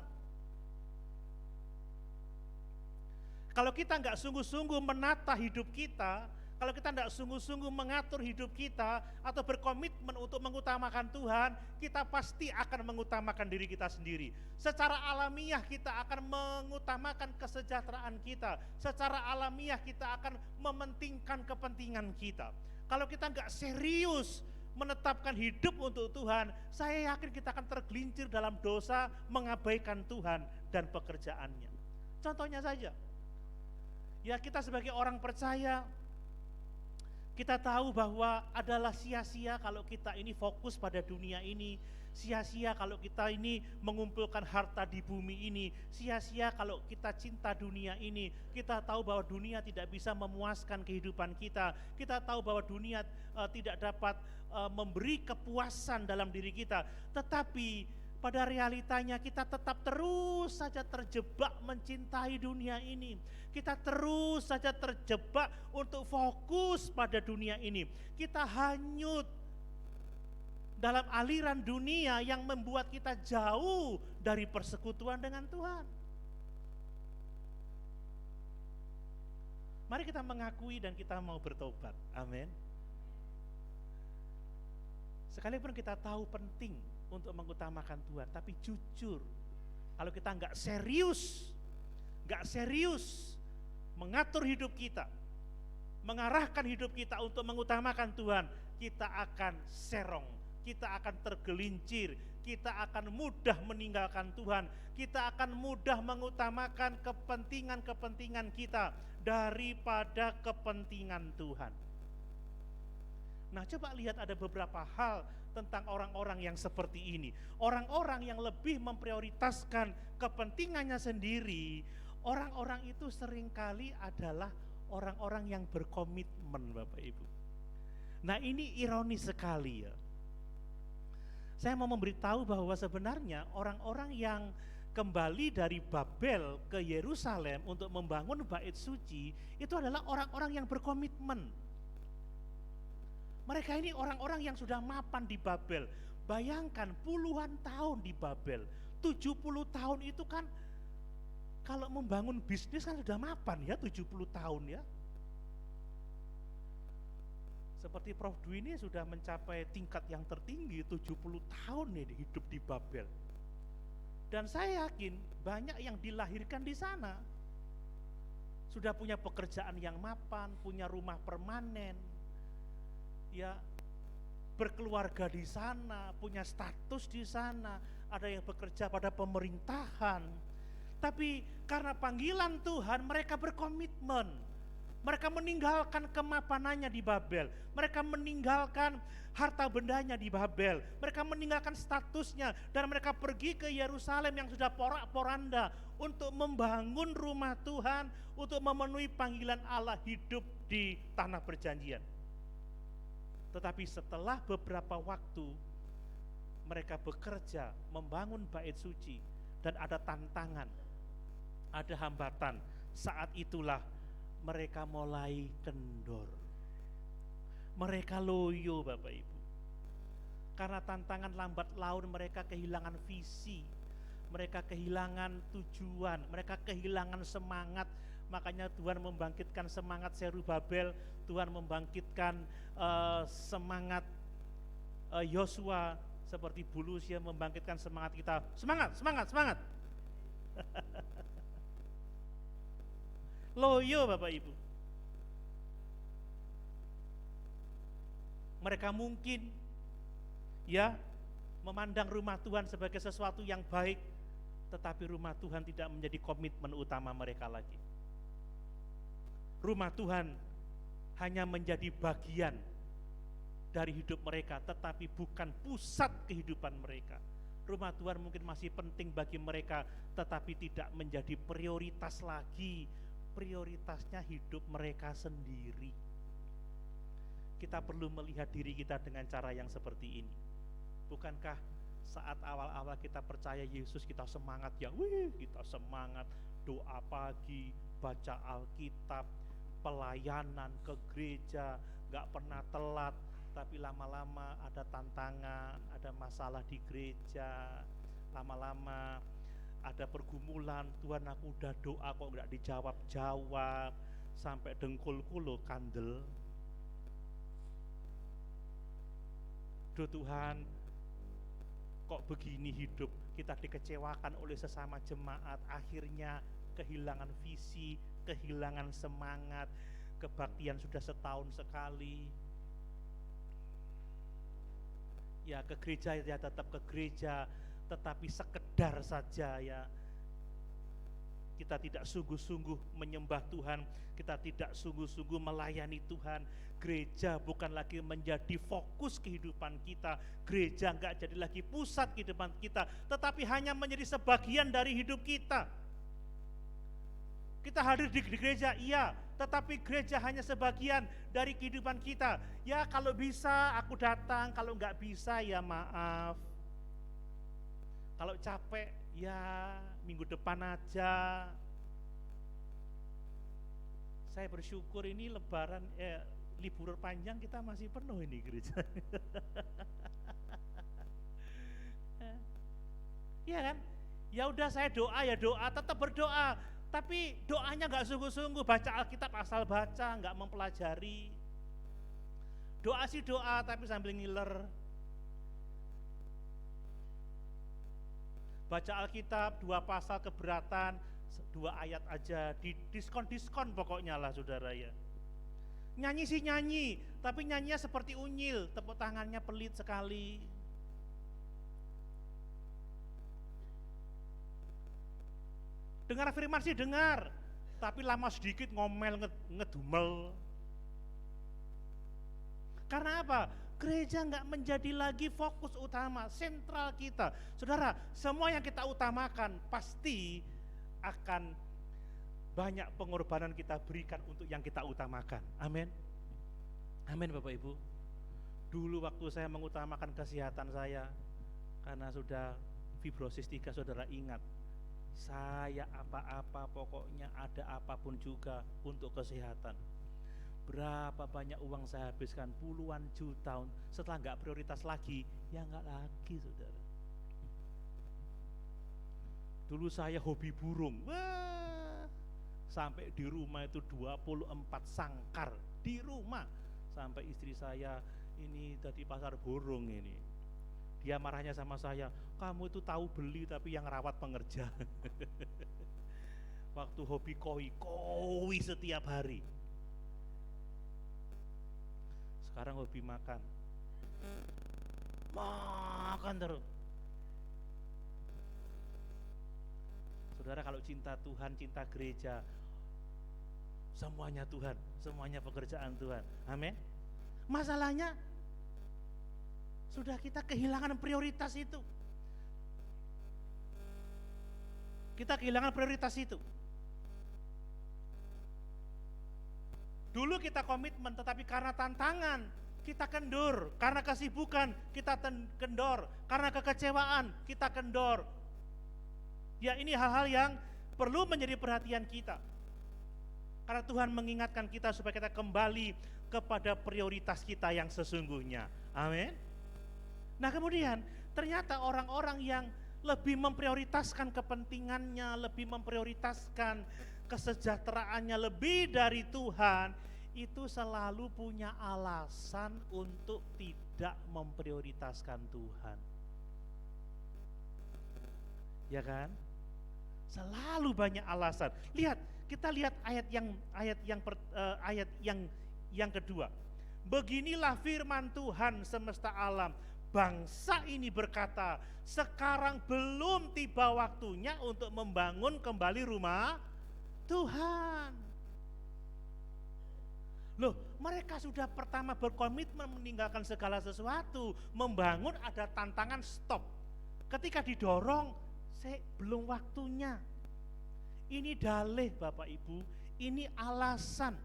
Kalau kita nggak sungguh-sungguh menata hidup kita, kalau kita nggak sungguh-sungguh mengatur hidup kita atau berkomitmen untuk mengutamakan Tuhan, kita pasti akan mengutamakan diri kita sendiri. Secara alamiah kita akan mengutamakan kesejahteraan kita. Secara alamiah kita akan mementingkan kepentingan kita. Kalau kita nggak serius menetapkan hidup untuk Tuhan, saya yakin kita akan tergelincir dalam dosa, mengabaikan Tuhan dan pekerjaannya. Contohnya saja, ya kita sebagai orang percaya, kita tahu bahwa adalah sia-sia kalau kita ini fokus pada dunia ini, sia-sia kalau kita ini mengumpulkan harta di bumi ini, sia-sia kalau kita cinta dunia ini. Kita tahu bahwa dunia tidak bisa memuaskan kehidupan kita. Kita tahu bahwa dunia tidak dapat memberi kepuasan dalam diri kita. Tetapi pada realitanya kita tetap terus saja terjebak mencintai dunia ini. Kita terus saja terjebak untuk fokus pada dunia ini. Kita hanyut dalam aliran dunia yang membuat kita jauh dari persekutuan dengan Tuhan. Mari kita mengakui dan kita mau bertobat. Amin. Sekalipun kita tahu penting untuk mengutamakan Tuhan, tapi jujur, kalau kita nggak serius mengatur hidup kita, mengarahkan hidup kita untuk mengutamakan Tuhan, kita akan serong, kita akan tergelincir, kita akan mudah meninggalkan Tuhan, kita akan mudah mengutamakan kepentingan-kepentingan kita daripada kepentingan Tuhan. Nah, coba lihat ada beberapa hal tentang orang-orang yang seperti ini. Orang-orang yang lebih memprioritaskan kepentingannya sendiri, orang-orang itu seringkali adalah orang-orang yang berkomitmen, Bapak Ibu. Nah, ini ironis sekali ya. Saya mau memberitahu bahwa sebenarnya orang-orang yang kembali dari Babel ke Yerusalem untuk membangun bait suci itu adalah orang-orang yang berkomitmen. Mereka ini orang-orang yang sudah mapan di Babel. Bayangkan puluhan tahun di Babel. 70 tahun itu kan kalau membangun bisnis kan sudah mapan ya, 70 tahun ya. Seperti Prof. Dwi ini sudah mencapai tingkat yang tertinggi, 70 tahun nih hidup di Babel. Dan saya yakin banyak yang dilahirkan di sana. Sudah punya pekerjaan yang mapan, punya rumah permanen, ya, berkeluarga di sana, punya status di sana, ada yang bekerja pada pemerintahan. Tapi karena panggilan Tuhan, mereka berkomitmen. Mereka meninggalkan kemapanannya di Babel. Mereka meninggalkan harta bendanya di Babel. Mereka meninggalkan statusnya dan mereka pergi ke Yerusalem yang sudah porak-poranda untuk membangun rumah Tuhan, untuk memenuhi panggilan Allah hidup di tanah perjanjian. Tetapi setelah beberapa waktu mereka bekerja membangun bait suci dan ada tantangan, ada hambatan, saat itulah mereka mulai kendor. Mereka loyo, Bapak Ibu. Karena tantangan lambat laun mereka kehilangan visi, mereka kehilangan tujuan, mereka kehilangan semangat. Makanya Tuhan membangkitkan semangat Zerubabel, Tuhan membangkitkan semangat Yosua, seperti Bulusia membangkitkan semangat kita. Semangat. Loyo, Bapak Ibu. Mereka mungkin ya memandang rumah Tuhan sebagai sesuatu yang baik, tetapi rumah Tuhan tidak menjadi komitmen utama mereka lagi. Rumah Tuhan hanya menjadi bagian dari hidup mereka, tetapi bukan pusat kehidupan mereka. Rumah Tuhan mungkin masih penting bagi mereka, tetapi tidak menjadi prioritas lagi. Prioritasnya hidup mereka sendiri. Kita perlu melihat diri kita dengan cara yang seperti ini. Bukankah saat awal-awal kita percaya Yesus kita semangat ya, kita semangat doa pagi, baca Alkitab, pelayanan ke gereja, gak pernah telat. Tapi lama-lama ada tantangan, ada masalah di gereja, lama-lama ada pergumulan, Tuhan aku udah doa kok gak dijawab-jawab, sampai dengkulku lo kandel. Duh Tuhan, kok begini hidup, kita dikecewakan oleh sesama jemaat, akhirnya kehilangan visi, kehilangan semangat, kebaktian sudah setahun sekali. Ya ke gereja ya tetap ke gereja, tetapi sekedar saja ya. Kita tidak sungguh-sungguh menyembah Tuhan, kita tidak sungguh-sungguh melayani Tuhan. Gereja bukan lagi menjadi fokus kehidupan kita, gereja enggak jadi lagi pusat kehidupan kita, tetapi hanya menjadi sebagian dari hidup kita. Kita hadir di gereja, iya, tetapi gereja hanya sebagian dari kehidupan kita. Ya kalau bisa aku datang, kalau enggak bisa ya maaf. Kalau capek ya minggu depan aja. Saya bersyukur ini lebaran libur panjang kita masih penuh ini gereja. Ya kan? Ya udah saya doa ya doa, tetap berdoa. tapi doanya nggak sungguh-sungguh, baca Alkitab asal baca, nggak mempelajari. Doa sih doa, tapi sambil ngiler. Baca Alkitab 2 pasal keberatan, 2 ayat aja, di diskon pokoknya lah saudara ya. Nyanyi sih nyanyi, tapi nyanyinya seperti unyil, tepuk tangannya pelit sekali. Dengar firman sih dengar, tapi lama sedikit ngomel, ngedumel. Karena apa? Gereja nggak menjadi lagi fokus utama, sentral kita. Saudara, semua yang kita utamakan pasti akan banyak pengorbanan kita berikan untuk yang kita utamakan. Amin. Amin Bapak Ibu. Dulu waktu saya mengutamakan kesehatan saya, karena sudah fibrosis 3, saudara ingat, saya apa-apa pokoknya ada apapun juga untuk kesehatan. Berapa banyak uang saya habiskan, puluhan juta. Setelah nggak prioritas lagi, ya nggak lagi saudara. Dulu saya hobi burung, wah, sampai di rumah itu 24 sangkar di rumah. Sampai istri saya, ini tadi pasar burung ini, dia marahnya sama saya, kamu itu tahu beli tapi yang rawat pengerja. Waktu hobi koi setiap hari. Sekarang hobi makan terus. Saudara, kalau cinta Tuhan, cinta gereja, semuanya Tuhan, semuanya pekerjaan Tuhan. Amin. Masalahnya sudah kita kehilangan prioritas itu. Kita kehilangan prioritas itu. Dulu kita komitmen, tetapi karena tantangan kita kendor, karena kesibukan kita kendor, karena kekecewaan kita kendor. Ya, ini hal-hal yang perlu menjadi perhatian kita. Karena Tuhan mengingatkan kita supaya kita kembali kepada prioritas kita yang sesungguhnya. Amin. Nah, kemudian ternyata orang-orang yang lebih memprioritaskan kepentingannya, lebih memprioritaskan kesejahteraannya lebih dari Tuhan, itu selalu punya alasan untuk tidak memprioritaskan Tuhan. Ya kan? Selalu banyak alasan. Lihat, kita lihat ayat yang kedua. Beginilah firman Tuhan semesta alam. Bangsa ini berkata, sekarang belum tiba waktunya untuk membangun kembali rumah Tuhan. Loh, mereka sudah pertama berkomitmen meninggalkan segala sesuatu, membangun, ada tantangan, stop. Ketika didorong, belum waktunya. Ini dalih Bapak Ibu, ini alasan.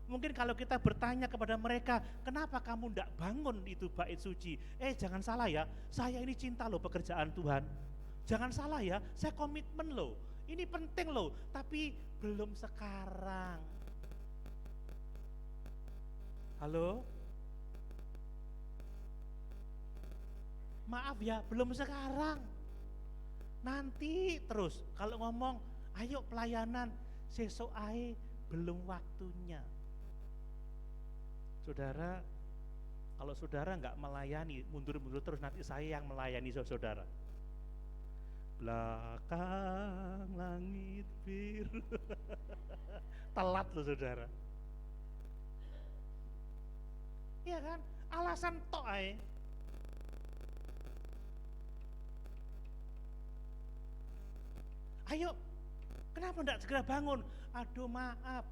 Mungkin kalau kita bertanya kepada mereka, kenapa kamu tidak bangun itu bait suci? Jangan salah ya, saya ini cinta loh pekerjaan Tuhan. Jangan salah ya, saya komitmen loh, ini penting loh, tapi belum sekarang. Halo? Maaf ya, belum sekarang. Nanti terus, kalau ngomong, ayo pelayanan, sesuk ae, belum waktunya. Saudara, kalau saudara nggak melayani, mundur-mundur terus, nanti saya yang melayani saudara. Belakang langit biru. Telat loh saudara. Iya kan? Alasan tok ae. Ayo, kenapa enggak segera bangun? Aduh maaf,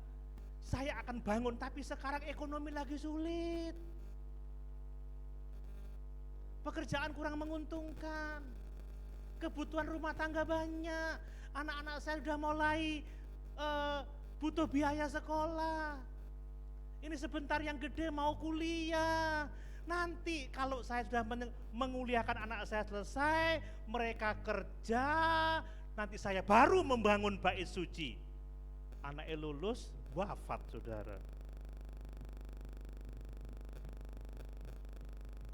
saya akan bangun tapi sekarang ekonomi lagi sulit. Pekerjaan kurang menguntungkan. Kebutuhan rumah tangga banyak. Anak-anak saya sudah mulai butuh biaya sekolah. Ini sebentar yang gede mau kuliah. Nanti kalau saya sudah menguliakan anak saya selesai, mereka kerja, nanti saya baru membangun bait suci. Anaknya lulus, wafat saudara.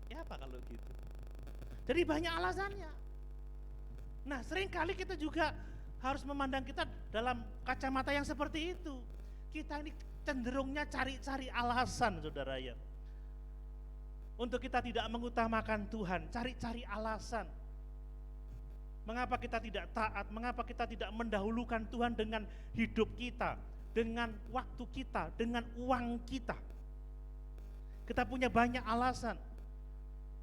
Ya apa kalau gitu? Jadi banyak alasannya. Nah, seringkali kita juga harus memandang kita dalam kacamata yang seperti itu. Kita ini cenderungnya cari-cari alasan, saudara ya, untuk kita tidak mengutamakan Tuhan, cari-cari alasan. Mengapa kita tidak taat, mengapa kita tidak mendahulukan Tuhan dengan hidup kita, dengan waktu kita, dengan uang kita. Kita punya banyak alasan.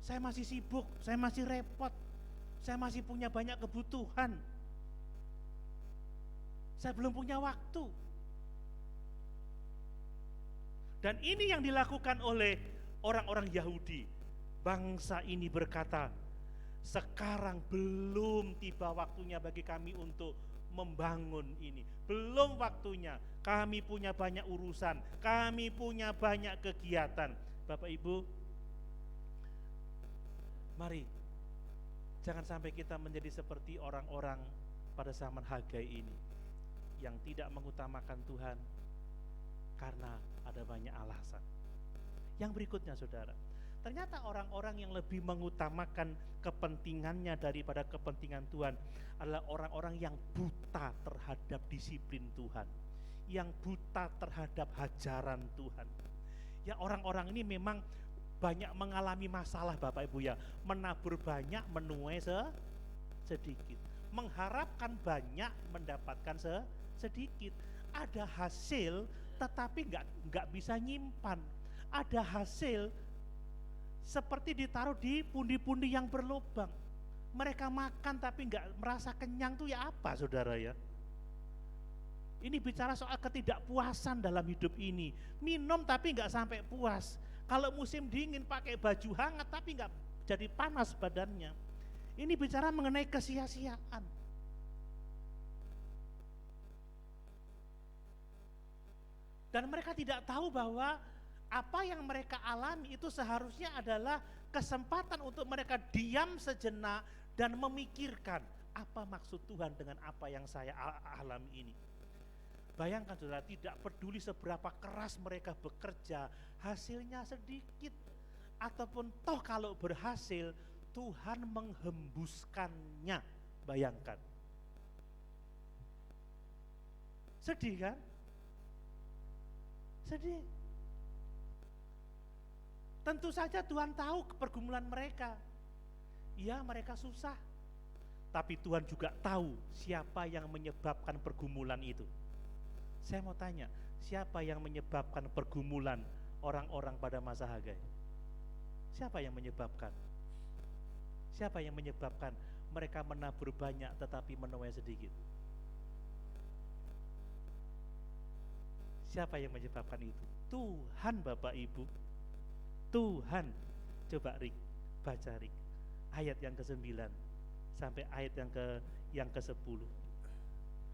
Saya masih sibuk, saya masih repot, saya masih punya banyak kebutuhan, saya belum punya waktu. Dan ini yang dilakukan oleh orang-orang Yahudi. Bangsa ini berkata, sekarang belum tiba waktunya bagi kami untuk membangun ini. Belum waktunya, kami punya banyak urusan, kami punya banyak kegiatan. Bapak Ibu, mari jangan sampai kita menjadi seperti orang-orang pada zaman Hagai ini, yang tidak mengutamakan Tuhan karena ada banyak alasan. Yang berikutnya, saudara, ternyata orang-orang yang lebih mengutamakan kepentingannya daripada kepentingan Tuhan adalah orang-orang yang buta terhadap disiplin Tuhan, yang buta terhadap hajaran Tuhan. Ya, orang-orang ini memang banyak mengalami masalah, Bapak Ibu ya, menabur banyak, menuai sedikit, mengharapkan banyak, mendapatkan sedikit. Ada hasil tetapi nggak bisa nyimpan. Ada hasil seperti ditaruh di pundi-pundi yang berlubang. Mereka makan tapi nggak merasa kenyang, tuh ya apa, saudara ya? Ini bicara soal ketidakpuasan dalam hidup ini. Minum tapi nggak sampai puas. Kalau musim dingin pakai baju hangat tapi nggak jadi panas badannya. Ini bicara mengenai kesia-siaan. Dan mereka tidak tahu bahwa apa yang mereka alami itu seharusnya adalah kesempatan untuk mereka diam sejenak dan memikirkan apa maksud Tuhan dengan apa yang saya alami ini. Bayangkan, saudara, tidak peduli seberapa keras mereka bekerja, hasilnya sedikit, ataupun toh kalau berhasil Tuhan menghembuskannya. Bayangkan, sedih kan? Sedih. Tentu saja Tuhan tahu pergumulan mereka. Ya, mereka susah. Tapi Tuhan juga tahu siapa yang menyebabkan pergumulan itu. Saya mau tanya, siapa yang menyebabkan pergumulan orang-orang pada masa Hagai? Siapa yang menyebabkan? Siapa yang menyebabkan mereka menabur banyak tetapi menuai sedikit? Siapa yang menyebabkan itu? Tuhan, Bapak Ibu. Tuhan. Coba Rik, baca Rik, ayat yang ke-9 sampai ayat yang ke-10.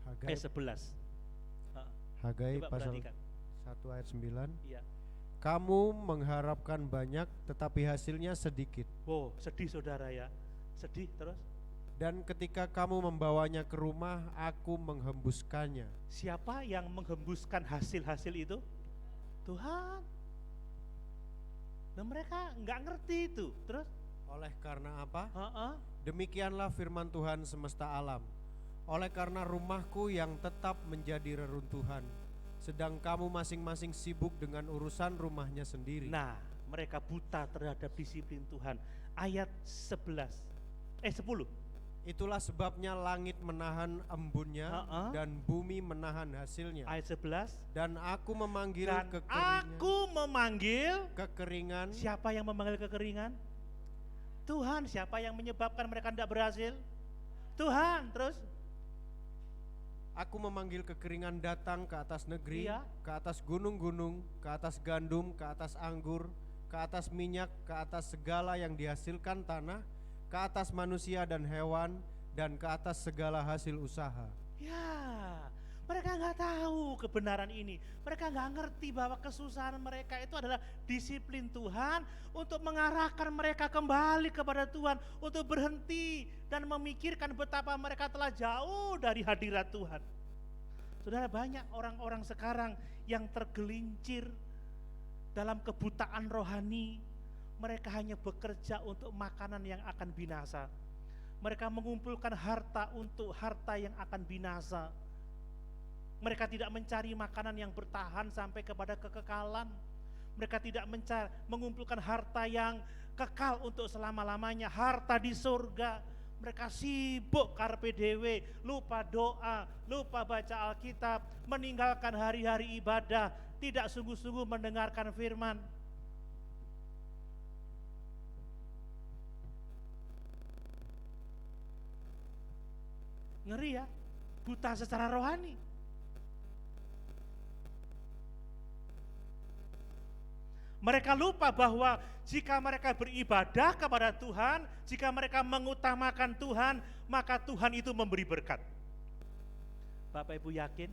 Hagai 11. Hagai Coba pasal perhatikan. 1 ayat 9. Iya. Kamu mengharapkan banyak tetapi hasilnya sedikit. Oh, sedih, saudara ya. Sedih terus. Dan ketika kamu membawanya ke rumah, aku menghembuskannya. Siapa yang menghembuskan hasil-hasil itu? Tuhan. Nah, mereka nggak ngerti itu. Terus? Oleh karena apa? Demikianlah firman Tuhan semesta alam. Oleh karena rumahku yang tetap menjadi reruntuhan, sedang kamu masing-masing sibuk dengan urusan rumahnya sendiri. Nah, mereka buta terhadap disiplin Tuhan. Ayat 10. Itulah sebabnya langit menahan embunnya dan bumi menahan hasilnya. Ayat 11. Dan aku memanggil Dan kekeringan. aku memanggil Kekeringan. Siapa yang memanggil kekeringan? Tuhan. Siapa yang menyebabkan mereka tidak berhasil? Tuhan. Terus? Aku memanggil kekeringan datang ke atas negeri, Iya. ke atas gunung-gunung, ke atas gandum, ke atas anggur, ke atas minyak, ke atas segala yang dihasilkan tanah, ke atas manusia dan hewan, dan ke atas segala hasil usaha. Ya, mereka nggak tahu kebenaran ini. Mereka nggak ngerti bahwa kesusahan mereka itu adalah disiplin Tuhan untuk mengarahkan mereka kembali kepada Tuhan, untuk berhenti dan memikirkan betapa mereka telah jauh dari hadirat Tuhan. Saudara, banyak orang-orang sekarang yang tergelincir dalam kebutaan rohani. Mereka hanya bekerja untuk makanan yang akan binasa. Mereka mengumpulkan harta untuk harta yang akan binasa. Mereka tidak mencari makanan yang bertahan sampai kepada kekekalan. Mereka tidak mengumpulkan harta yang kekal untuk selama-lamanya, harta di surga. Mereka sibuk carpe diewe, lupa doa, lupa baca Alkitab, meninggalkan hari-hari ibadah, tidak sungguh-sungguh mendengarkan firman. Ngeri ya, buta secara rohani. Mereka lupa bahwa jika mereka beribadah kepada Tuhan, jika mereka mengutamakan Tuhan, maka Tuhan itu memberi berkat. Bapak Ibu yakin?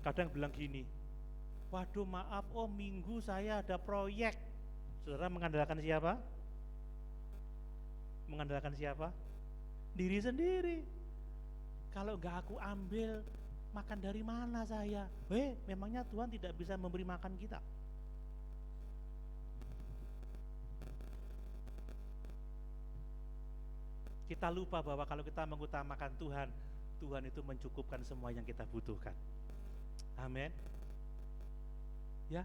Kadang bilang gini, waduh maaf minggu saya ada proyek. Saudara mengandalkan siapa? Mengandalkan siapa? Diri sendiri. Kalau enggak aku ambil, makan dari mana saya? Memangnya Tuhan tidak bisa memberi makan kita? Kita lupa bahwa kalau kita mengutamakan Tuhan, Tuhan itu mencukupkan semua yang kita butuhkan. Amin. Ya.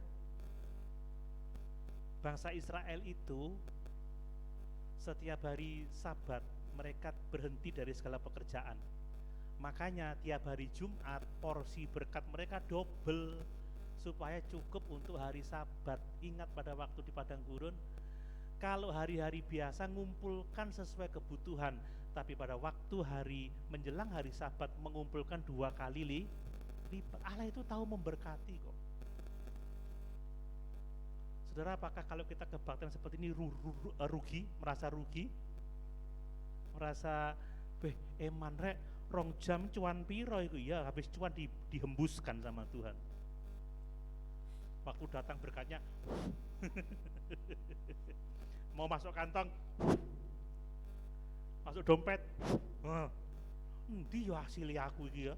Bangsa Israel itu setiap hari Sabat mereka berhenti dari segala pekerjaan. Makanya tiap hari Jumat porsi berkat mereka double supaya cukup untuk hari Sabat. Ingat pada waktu di padang gurun, kalau hari-hari biasa ngumpulkan sesuai kebutuhan, tapi pada waktu hari menjelang hari Sabat mengumpulkan 2 kali lipat. Allah itu tahu memberkati kok. Saudara, apakah kalau kita kebaktian seperti ini rugi, merasa rugi? Merasa eman rek rong jam cuan piro itu ya, habis cuan dihembuskan sama Tuhan. Waktu datang berkatnya mau masuk kantong, masuk dompet, ndi yo hasil aku iki ya.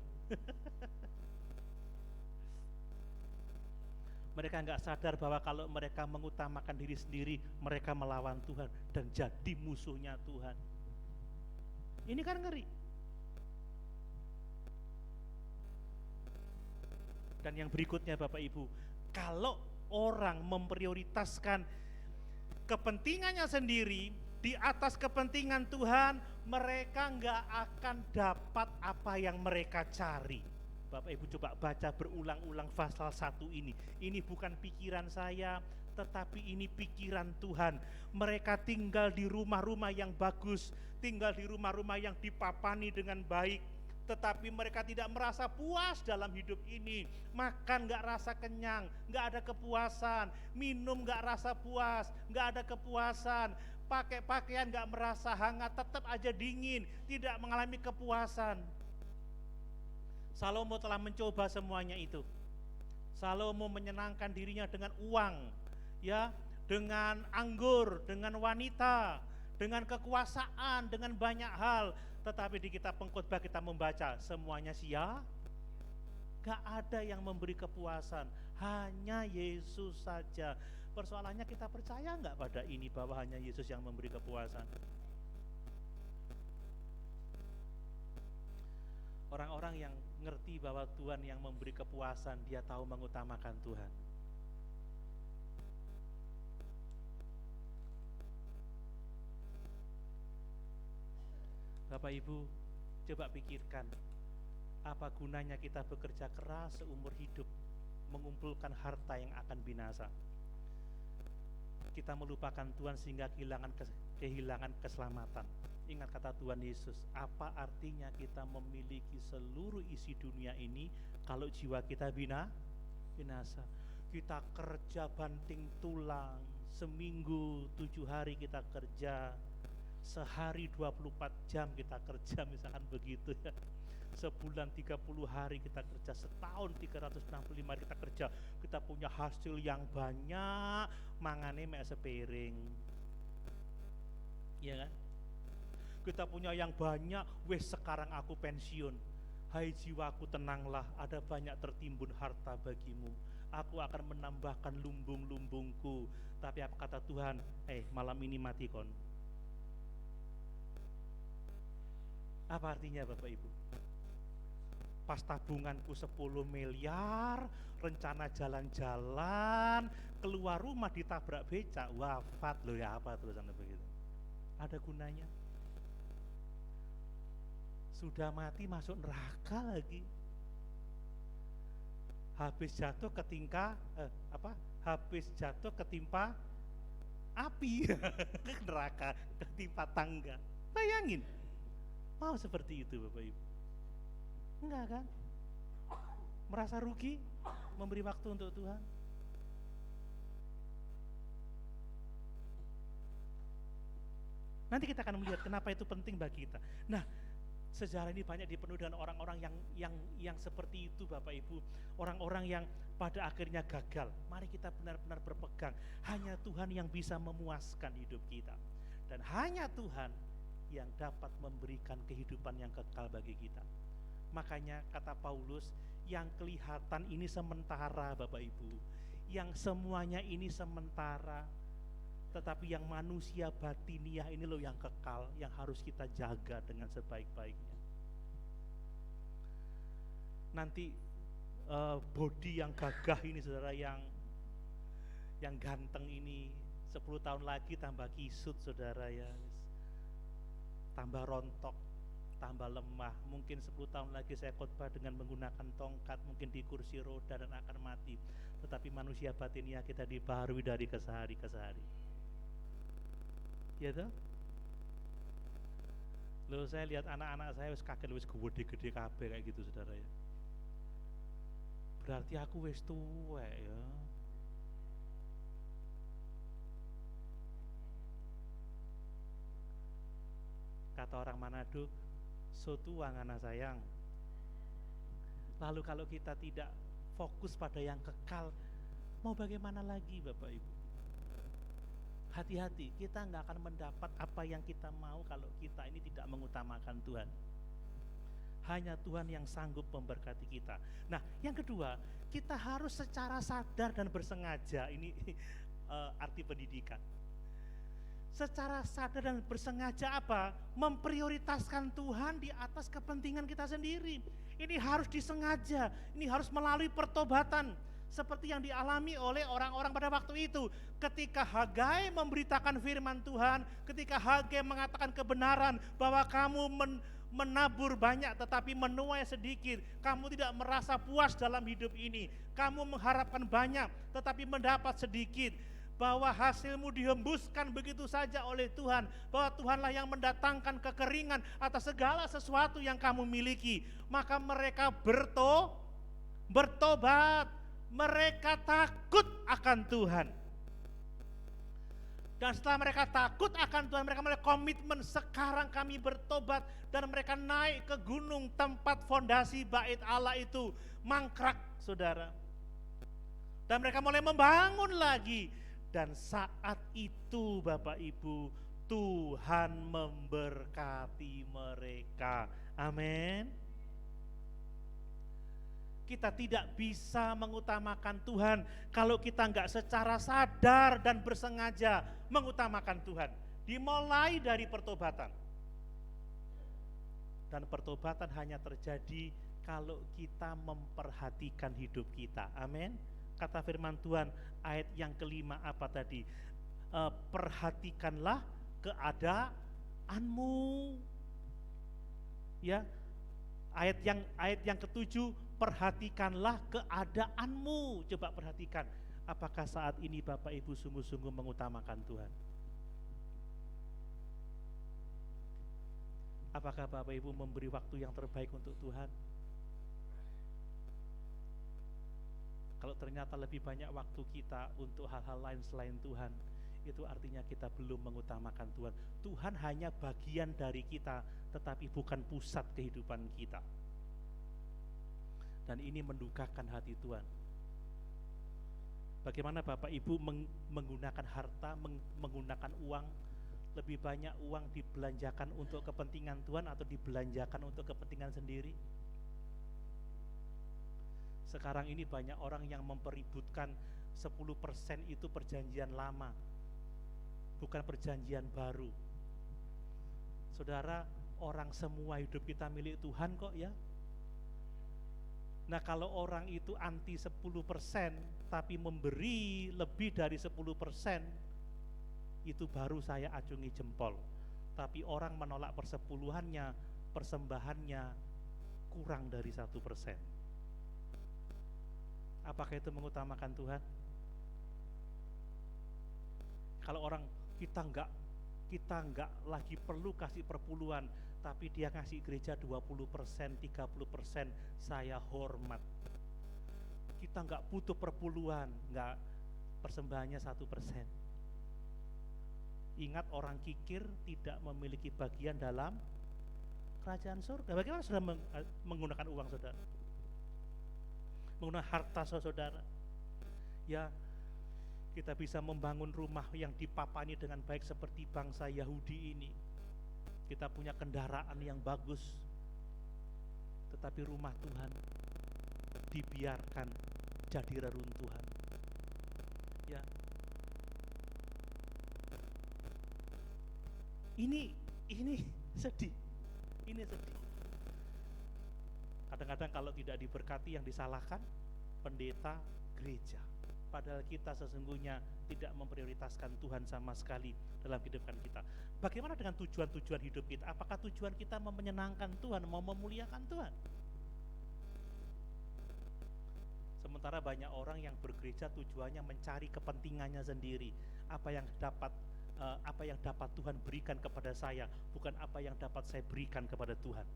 Mereka nggak sadar bahwa kalau mereka mengutamakan diri sendiri, mereka melawan Tuhan dan jadi musuhnya Tuhan. Ini kan ngeri. Dan yang berikutnya Bapak Ibu, kalau orang memprioritaskan kepentingannya sendiri di atas kepentingan Tuhan, mereka nggak akan dapat apa yang mereka cari. Bapak Ibu coba baca berulang-ulang pasal 1 ini. Ini bukan pikiran saya, tetapi ini pikiran Tuhan. Mereka tinggal di rumah-rumah yang bagus, tinggal di rumah-rumah yang dipapani dengan baik, tetapi mereka tidak merasa puas dalam hidup ini. Makan gak rasa kenyang, gak ada kepuasan. Minum gak rasa puas, gak ada kepuasan. Pakai pakaian gak merasa hangat, tetap aja dingin, tidak mengalami kepuasan. Salomo telah mencoba semuanya itu. Salomo menyenangkan dirinya dengan uang, ya, dengan anggur, dengan wanita, dengan kekuasaan, dengan banyak hal. Tetapi di kitab Pengkhotbah kita membaca semuanya sia. Gak ada yang memberi kepuasan, hanya Yesus saja. Persoalannya kita percaya gak pada ini bahwa hanya Yesus yang memberi kepuasan? Orang-orang yang ngerti bahwa Tuhan yang memberi kepuasan, dia tahu mengutamakan Tuhan. Bapak Ibu, coba pikirkan, apa gunanya kita bekerja keras seumur hidup mengumpulkan harta yang akan binasa? Kita melupakan Tuhan sehingga kehilangan keselamatan. Ingat kata Tuhan Yesus, apa artinya kita memiliki seluruh isi dunia ini kalau jiwa kita binasa? Kita kerja banting tulang, seminggu 7 hari kita kerja, sehari 24 jam kita kerja, misalkan begitu ya. Sebulan 30 hari kita kerja, setahun 365 hari kita kerja. Kita punya hasil yang banyak, mangane mek sepiring. Iya kan? Kita punya yang banyak, wes sekarang aku pensiun. Hai jiwaku tenanglah, ada banyak tertimbun harta bagimu. Aku akan menambahkan lumbung-lumbungku. Tapi apa kata Tuhan? Malam ini mati kon. Apa artinya Bapak Ibu? Pas tabunganku 10 miliar, rencana jalan-jalan, keluar rumah ditabrak becak, wafat loh, ya apa tulisannya begitu? Ada gunanya? Sudah mati masuk neraka lagi. Habis jatuh ketimpa habis jatuh ketimpa api neraka, ketimpa tangga. Bayangin, mau seperti itu Bapak Ibu? Enggak kan? Merasa rugi memberi waktu untuk Tuhan? Nanti kita akan melihat kenapa itu penting bagi kita. Nah, sejarah ini banyak dipenuhi dengan orang-orang yang seperti itu Bapak Ibu. Orang-orang yang pada akhirnya gagal. Mari kita benar-benar berpegang. Hanya Tuhan yang bisa memuaskan hidup kita. Dan hanya Tuhan yang dapat memberikan kehidupan yang kekal bagi kita. Makanya kata Paulus, yang kelihatan ini sementara Bapak Ibu. Yang semuanya ini sementara. Tetapi yang manusia batiniah ini loh yang kekal, yang harus kita jaga dengan sebaik-baiknya. Nanti body yang gagah ini saudara, yang ganteng ini 10 tahun lagi tambah kisut saudara ya, tambah rontok, tambah lemah. Mungkin 10 tahun lagi saya khotbah dengan menggunakan tongkat, mungkin di kursi roda dan akan mati. Tetapi manusia batiniah kita dibaharui dari kesehari ke sehari. Ya toh? Loh, saya lihat anak-anak saya wis kakek wis gede-gede kabeh kayak gitu saudara ya. Berarti aku wis tuwek ya. Kata orang Manado, so tua anak sayang. Lalu kalau kita tidak fokus pada yang kekal, mau bagaimana lagi Bapak Ibu? Hati-hati, kita nggak akan mendapat apa yang kita mau kalau kita ini tidak mengutamakan Tuhan. Hanya Tuhan yang sanggup memberkati kita. Nah, yang kedua, kita harus secara sadar dan bersengaja. Ini arti pendidikan. Secara sadar dan bersengaja apa? Memprioritaskan Tuhan di atas kepentingan kita sendiri. Ini harus disengaja, ini harus melalui pertobatan. Seperti yang dialami oleh orang-orang pada waktu itu. Ketika Hagai memberitakan firman Tuhan, ketika Hagai mengatakan kebenaran bahwa kamu menabur banyak tetapi menuai sedikit, kamu tidak merasa puas dalam hidup ini, kamu mengharapkan banyak tetapi mendapat sedikit, bahwa hasilmu dihembuskan begitu saja oleh Tuhan, bahwa Tuhanlah yang mendatangkan kekeringan atas segala sesuatu yang kamu miliki, maka mereka bertobat. Mereka takut akan Tuhan. Dan setelah mereka takut akan Tuhan, mereka mulai komitmen, sekarang kami bertobat. Dan mereka naik ke gunung tempat fondasi bait Allah itu mangkrak saudara. Dan mereka mulai membangun lagi. Dan saat itu Bapak Ibu, Tuhan memberkati mereka. Amin. Kita tidak bisa mengutamakan Tuhan kalau kita enggak secara sadar dan bersengaja mengutamakan Tuhan. Dimulai dari pertobatan. Dan pertobatan hanya terjadi kalau kita memperhatikan hidup kita. Amin. Kata firman Tuhan ayat yang kelima apa tadi? Perhatikanlah keadaanmu. Ya. Ayat yang ketujuh, perhatikanlah keadaanmu. Coba perhatikan, apakah saat ini Bapak Ibu sungguh-sungguh mengutamakan Tuhan? Apakah Bapak Ibu memberi waktu yang terbaik untuk Tuhan? Kalau ternyata lebih banyak waktu kita untuk hal-hal lain selain Tuhan, itu artinya kita belum mengutamakan Tuhan. Tuhan hanya bagian dari kita, tetapi bukan pusat kehidupan kita. Dan ini mendukakan hati Tuhan. Bagaimana Bapak Ibu menggunakan harta, menggunakan uang? Lebih banyak uang dibelanjakan untuk kepentingan Tuhan atau dibelanjakan untuk kepentingan sendiri? Sekarang ini banyak orang yang mempeributkan 10% itu perjanjian lama, bukan perjanjian baru. Saudara, orang semua hidup kita milik Tuhan kok ya. Nah kalau orang itu anti 10% tapi memberi lebih dari 10%, itu baru saya acungi jempol. Tapi orang menolak persepuluhannya, persembahannya kurang dari 1%. Apakah itu mengutamakan Tuhan? Kalau orang kita enggak lagi perlu kasih perpuluhan, tapi dia ngasih gereja 20%, 30%, saya hormat. Kita enggak butuh perpuluhan, enggak, persembahannya 1%. Ingat, orang kikir tidak memiliki bagian dalam kerajaan surga. Bagaimana saudara menggunakan uang saudara? Menggunakan harta saudara? Ya, kita bisa membangun rumah yang dipapani dengan baik seperti bangsa Yahudi ini. Kita punya kendaraan yang bagus, tetapi rumah Tuhan dibiarkan jadi reruntuhan. Ya, ini sedih, ini sedih. Kadang-kadang kalau tidak diberkati yang disalahkan pendeta, gereja. Padahal kita sesungguhnya tidak memprioritaskan Tuhan sama sekali dalam kehidupan kita. Bagaimana dengan tujuan-tujuan hidup kita? Apakah tujuan kita mau menyenangkan Tuhan, mau memuliakan Tuhan? Sementara banyak orang yang bergereja tujuannya mencari kepentingannya sendiri. Apa yang dapat Tuhan berikan kepada saya, bukan apa yang dapat saya berikan kepada Tuhan.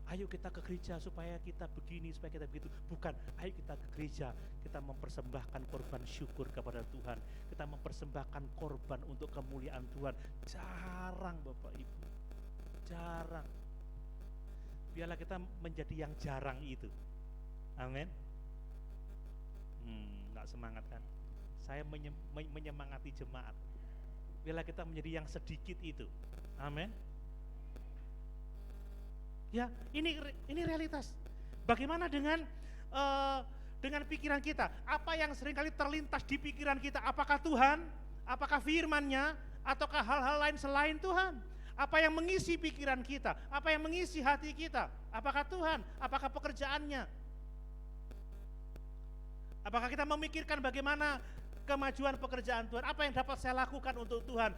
Ayo kita ke gereja supaya kita begini, supaya kita begitu. Bukan, ayo kita ke gereja, kita mempersembahkan korban syukur kepada Tuhan. Kita mempersembahkan korban untuk kemuliaan Tuhan. Jarang Bapak Ibu, jarang. Biarlah kita menjadi yang jarang itu. Amin. Nggak semangat kan? Saya menyemangati jemaat. Biarlah kita menjadi yang sedikit itu. Amin. Ya, ini realitas. Bagaimana dengan pikiran kita? Apa yang seringkali terlintas di pikiran kita? Apakah Tuhan? Apakah firman-Nya? Ataukah hal-hal lain selain Tuhan? Apa yang mengisi pikiran kita? Apa yang mengisi hati kita? Apakah Tuhan? Apakah pekerjaannya? Apakah kita memikirkan bagaimana kemajuan pekerjaan Tuhan? Apa yang dapat saya lakukan untuk Tuhan?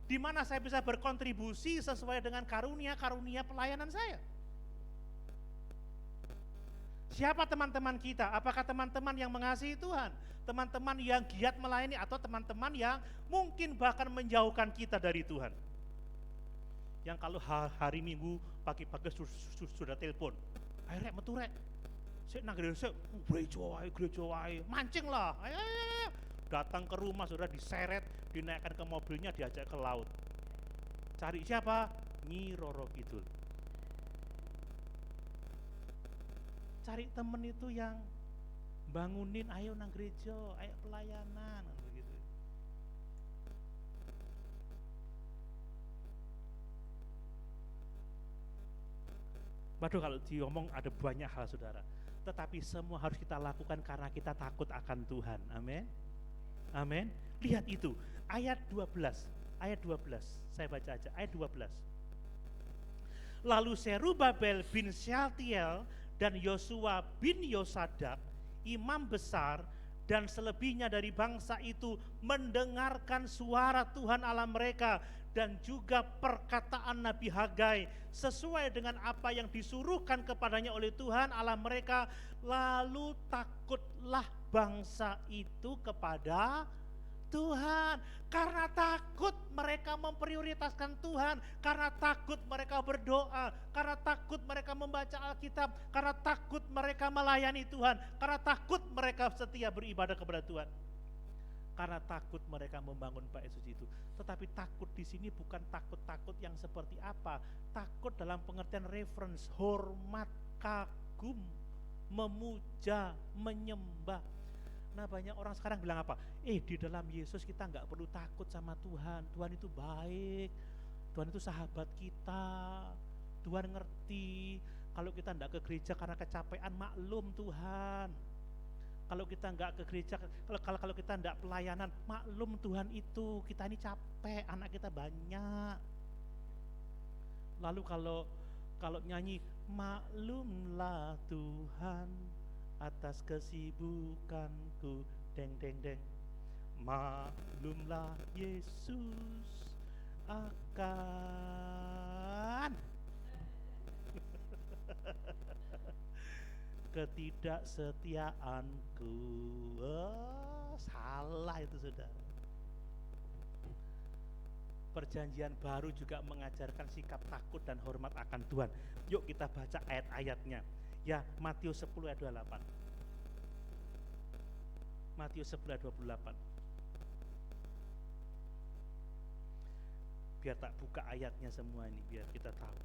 Di mana saya bisa berkontribusi sesuai dengan karunia pelayanan saya. Siapa teman-teman kita? Apakah teman-teman yang mengasihi Tuhan? Teman-teman yang giat melayani, atau teman-teman yang mungkin bahkan menjauhkan kita dari Tuhan? Yang kalau hari Minggu pagi-pagi sudah telepon, ayo rek metu rek, sik nang gereja, gereja wae, mancing lah, ayo. Datang ke rumah sudah diseret, dinaikkan ke mobilnya, diajak ke laut. Cari siapa? Nyi Roro Kidul. Cari temen itu yang bangunin, ayo nang gereja, ayo pelayanan, begitu. Waduh, kalau diomong ada banyak hal saudara. Tetapi semua harus kita lakukan karena kita takut akan Tuhan. Amin. Amin. Lihat itu, ayat 12. Saya baca aja, ayat 12. Lalu Serubabel bin Syaltiel dan Yosua bin Yosadak, imam besar, dan selebihnya dari bangsa itu mendengarkan suara Tuhan Allah mereka dan juga perkataan Nabi Hagai sesuai dengan apa yang disuruhkan kepadanya oleh Tuhan Allah mereka. Lalu takutlah bangsa itu kepada Tuhan, karena takut mereka memprioritaskan Tuhan, karena takut mereka berdoa, karena takut mereka membaca Alkitab, karena takut mereka melayani Tuhan, karena takut mereka setia beribadah kepada Tuhan, karena takut mereka membangun bait suci itu. Tetapi takut di sini bukan takut-takut yang seperti apa, takut dalam pengertian reference, hormat, kagum, memuja, menyembah. Nah, banyak orang sekarang bilang apa? Di dalam Yesus kita nggak perlu takut sama Tuhan. Tuhan itu baik, Tuhan itu sahabat kita, Tuhan ngerti. Kalau kita nggak ke gereja karena kecapean, maklum Tuhan. Kalau kita nggak ke gereja, kalau kita nggak pelayanan, maklum Tuhan itu. Kita ini capek, anak kita banyak. Lalu kalau kalau nyanyi maklumlah Tuhan atas kesibukanku, deng deng deng. Maklumlah Yesus akan ketidaksetiaanku. Oh, salah itu saudara. Perjanjian baru juga mengajarkan sikap takut dan hormat akan Tuhan. Yuk kita baca ayat-ayatnya. Ya, Matius 10 ayat 28. Matius 10 ayat 28. Biar tak buka ayatnya semua ini, biar kita tahu.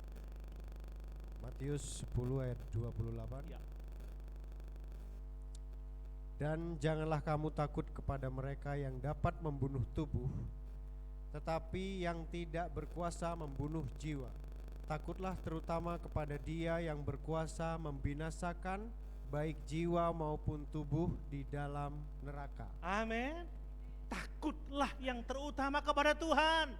Matius 10 ayat 28. Ya. Dan janganlah kamu takut kepada mereka yang dapat membunuh tubuh, tetapi yang tidak berkuasa membunuh jiwa. Takutlah terutama kepada Dia yang berkuasa membinasakan baik jiwa maupun tubuh di dalam neraka. Amin. Takutlah yang terutama kepada Tuhan.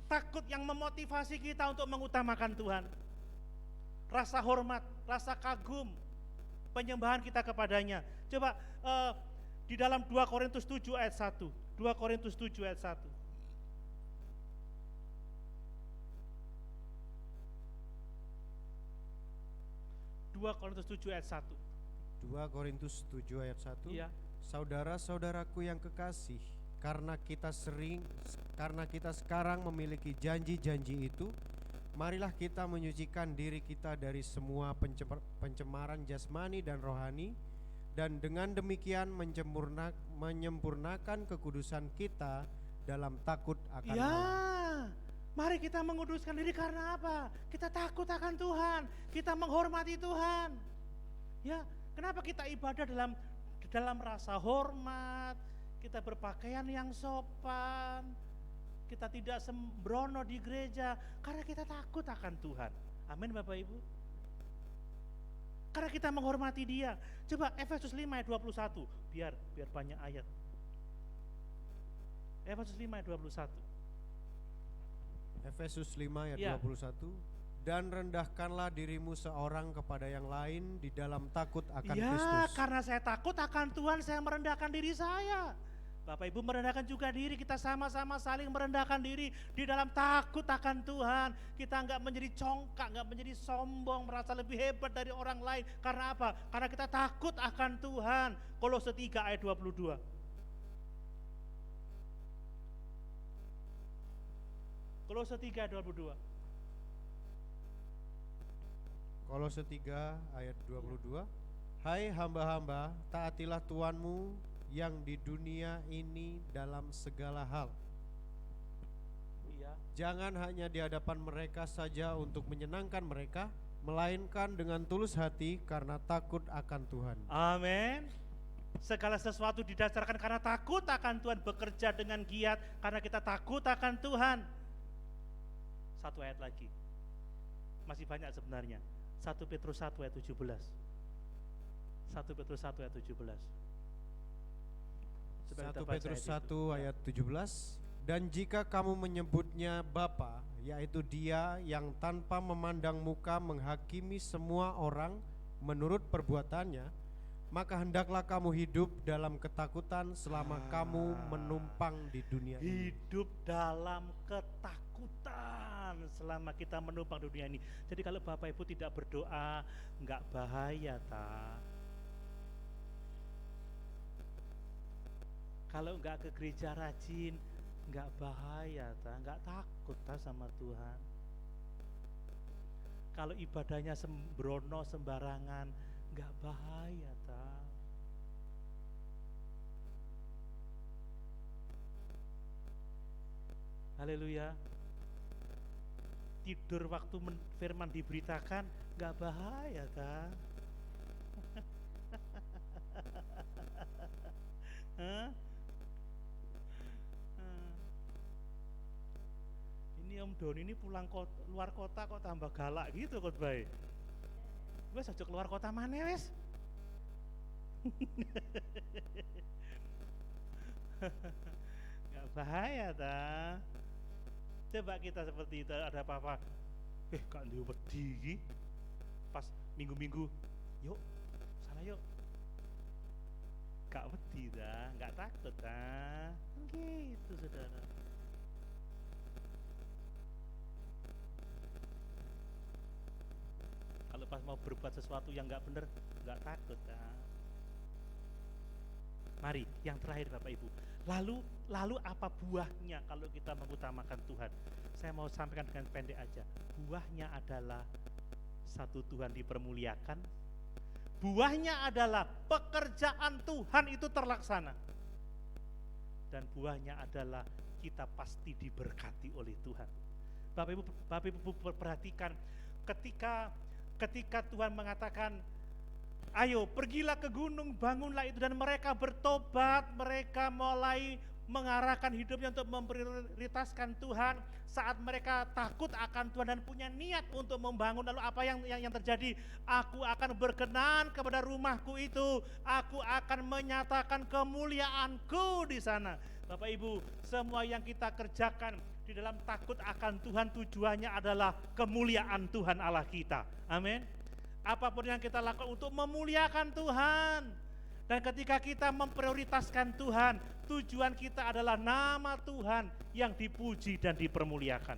Takut yang memotivasi kita untuk mengutamakan Tuhan. Rasa hormat, rasa kagum, penyembahan kita kepadanya. Coba di dalam 2 Korintus 7 ayat 1. 2 Korintus 7 ayat 1. 2 Korintus 7 ayat 1. 2 Korintus 7 ayat 1. Iya. Saudara-saudaraku yang kekasih, karena kita sekarang memiliki janji-janji itu, marilah kita menyucikan diri kita dari semua pencemaran jasmani dan rohani, dan dengan demikian menyempurnakan kekudusan kita dalam takut akan Ya, Allah. mari kita menguduskan diri karena apa? Kita takut akan Tuhan, kita menghormati Tuhan. Ya, kenapa kita ibadah dalam rasa hormat, kita berpakaian yang sopan, kita tidak sembrono di gereja karena kita takut akan Tuhan. Amin Bapak Ibu. Karena kita menghormati Dia. Coba Efesus 5 ayat 21, biar banyak ayat. Efesus 5 ayat 21. Efesus 5 ayat Ya. 21. Dan rendahkanlah dirimu seorang kepada yang lain di dalam takut akan Ya, Kristus. karena saya takut akan Tuhan, saya merendahkan diri saya. Bapak Ibu merendahkan juga diri, kita sama-sama saling merendahkan diri di dalam takut akan Tuhan. Kita enggak menjadi congkak, enggak menjadi sombong, merasa lebih hebat dari orang lain. Karena apa? Karena kita takut akan Tuhan. Kolose 3 ayat 22. Kolose 3 ayat 22. Kolose 3 ayat 22. Hai hamba-hamba, taatilah Tuhanmu yang di dunia ini dalam segala hal. Iya. Jangan hanya di hadapan mereka saja untuk menyenangkan mereka, melainkan dengan tulus hati karena takut akan Tuhan. Amin. Segala sesuatu didasarkan karena takut akan Tuhan, bekerja dengan giat karena kita takut akan Tuhan. Satu ayat lagi. Masih banyak sebenarnya. 1 Petrus 1 ayat 17. 1 Petrus 1 ayat 17. Coba kita 1 baca Petrus ayat 1 itu. ayat 17. Dan jika kamu menyebutnya Bapa, yaitu Dia yang tanpa memandang muka menghakimi semua orang menurut perbuatannya, maka hendaklah kamu hidup dalam ketakutan selama kamu menumpang di dunia ini. Hidup dalam ketakutan selama kita menumpang di dunia ini. Jadi kalau Bapak Ibu tidak berdoa, enggak bahaya ta. Kalau enggak ke gereja rajin, enggak bahaya ta, enggak takut ta sama Tuhan. Kalau ibadahnya sembrono sembarangan, enggak bahaya ta. Haleluya. Tidur waktu firman diberitakan enggak bahaya ta. Hah? Ini Om Doni ini pulang luar kota kok tambah galak gitu kok baik. Wes aja keluar kota mana wes. Gak bahaya ta. Coba kita seperti itu, ada apa-apa Gak duwe wedi iki. Pas minggu-minggu, yuk sana yuk. Gak wedi dah, gak takut dah. Gitu saudara. Kalau pas mau berbuat sesuatu yang gak benar, gak takut dah. Mari, yang terakhir Bapak Ibu. Lalu apa buahnya kalau kita mengutamakan Tuhan? Saya mau sampaikan dengan pendek aja. Buahnya adalah satu, Tuhan dipermuliakan. Buahnya adalah pekerjaan Tuhan itu terlaksana. Dan buahnya adalah kita pasti diberkati oleh Tuhan. Bapak Ibu perhatikan ketika Tuhan mengatakan, ayo pergilah ke gunung, bangunlah itu, dan mereka bertobat, mereka mulai mengarahkan hidupnya untuk memprioritaskan Tuhan. Saat mereka takut akan Tuhan dan punya niat untuk membangun, lalu apa yang terjadi? Aku akan berkenan kepada rumahku itu, aku akan menyatakan kemuliaanku di sana. Bapak Ibu, semua yang kita kerjakan di dalam takut akan Tuhan tujuannya adalah kemuliaan Tuhan Allah kita. Amin. Apapun yang kita lakukan untuk memuliakan Tuhan. Dan ketika kita memprioritaskan Tuhan, tujuan kita adalah nama Tuhan yang dipuji dan dipermuliakan.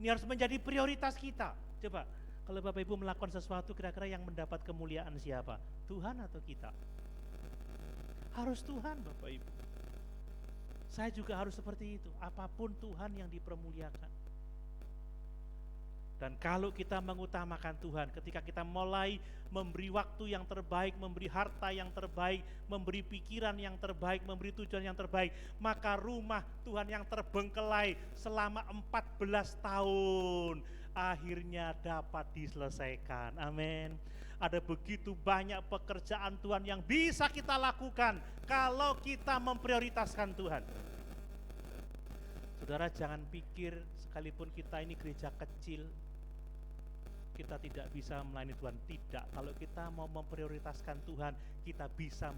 Ini harus menjadi prioritas kita. Coba, kalau Bapak Ibu melakukan sesuatu, kira-kira yang mendapat kemuliaan siapa? Tuhan atau kita? Harus Tuhan, Bapak Ibu. Saya juga harus seperti itu. Apapun Tuhan yang dipermuliakan. Dan kalau kita mengutamakan Tuhan, ketika kita mulai memberi waktu yang terbaik, memberi harta yang terbaik, memberi pikiran yang terbaik, memberi tujuan yang terbaik, maka rumah Tuhan yang terbengkelai selama 14 tahun akhirnya dapat diselesaikan. Amin. Ada begitu banyak pekerjaan Tuhan yang bisa kita lakukan kalau kita memprioritaskan Tuhan. Saudara, jangan pikir sekalipun kita ini gereja kecil, kita tidak bisa melayani Tuhan. Tidak, kalau kita mau memprioritaskan Tuhan, kita bisa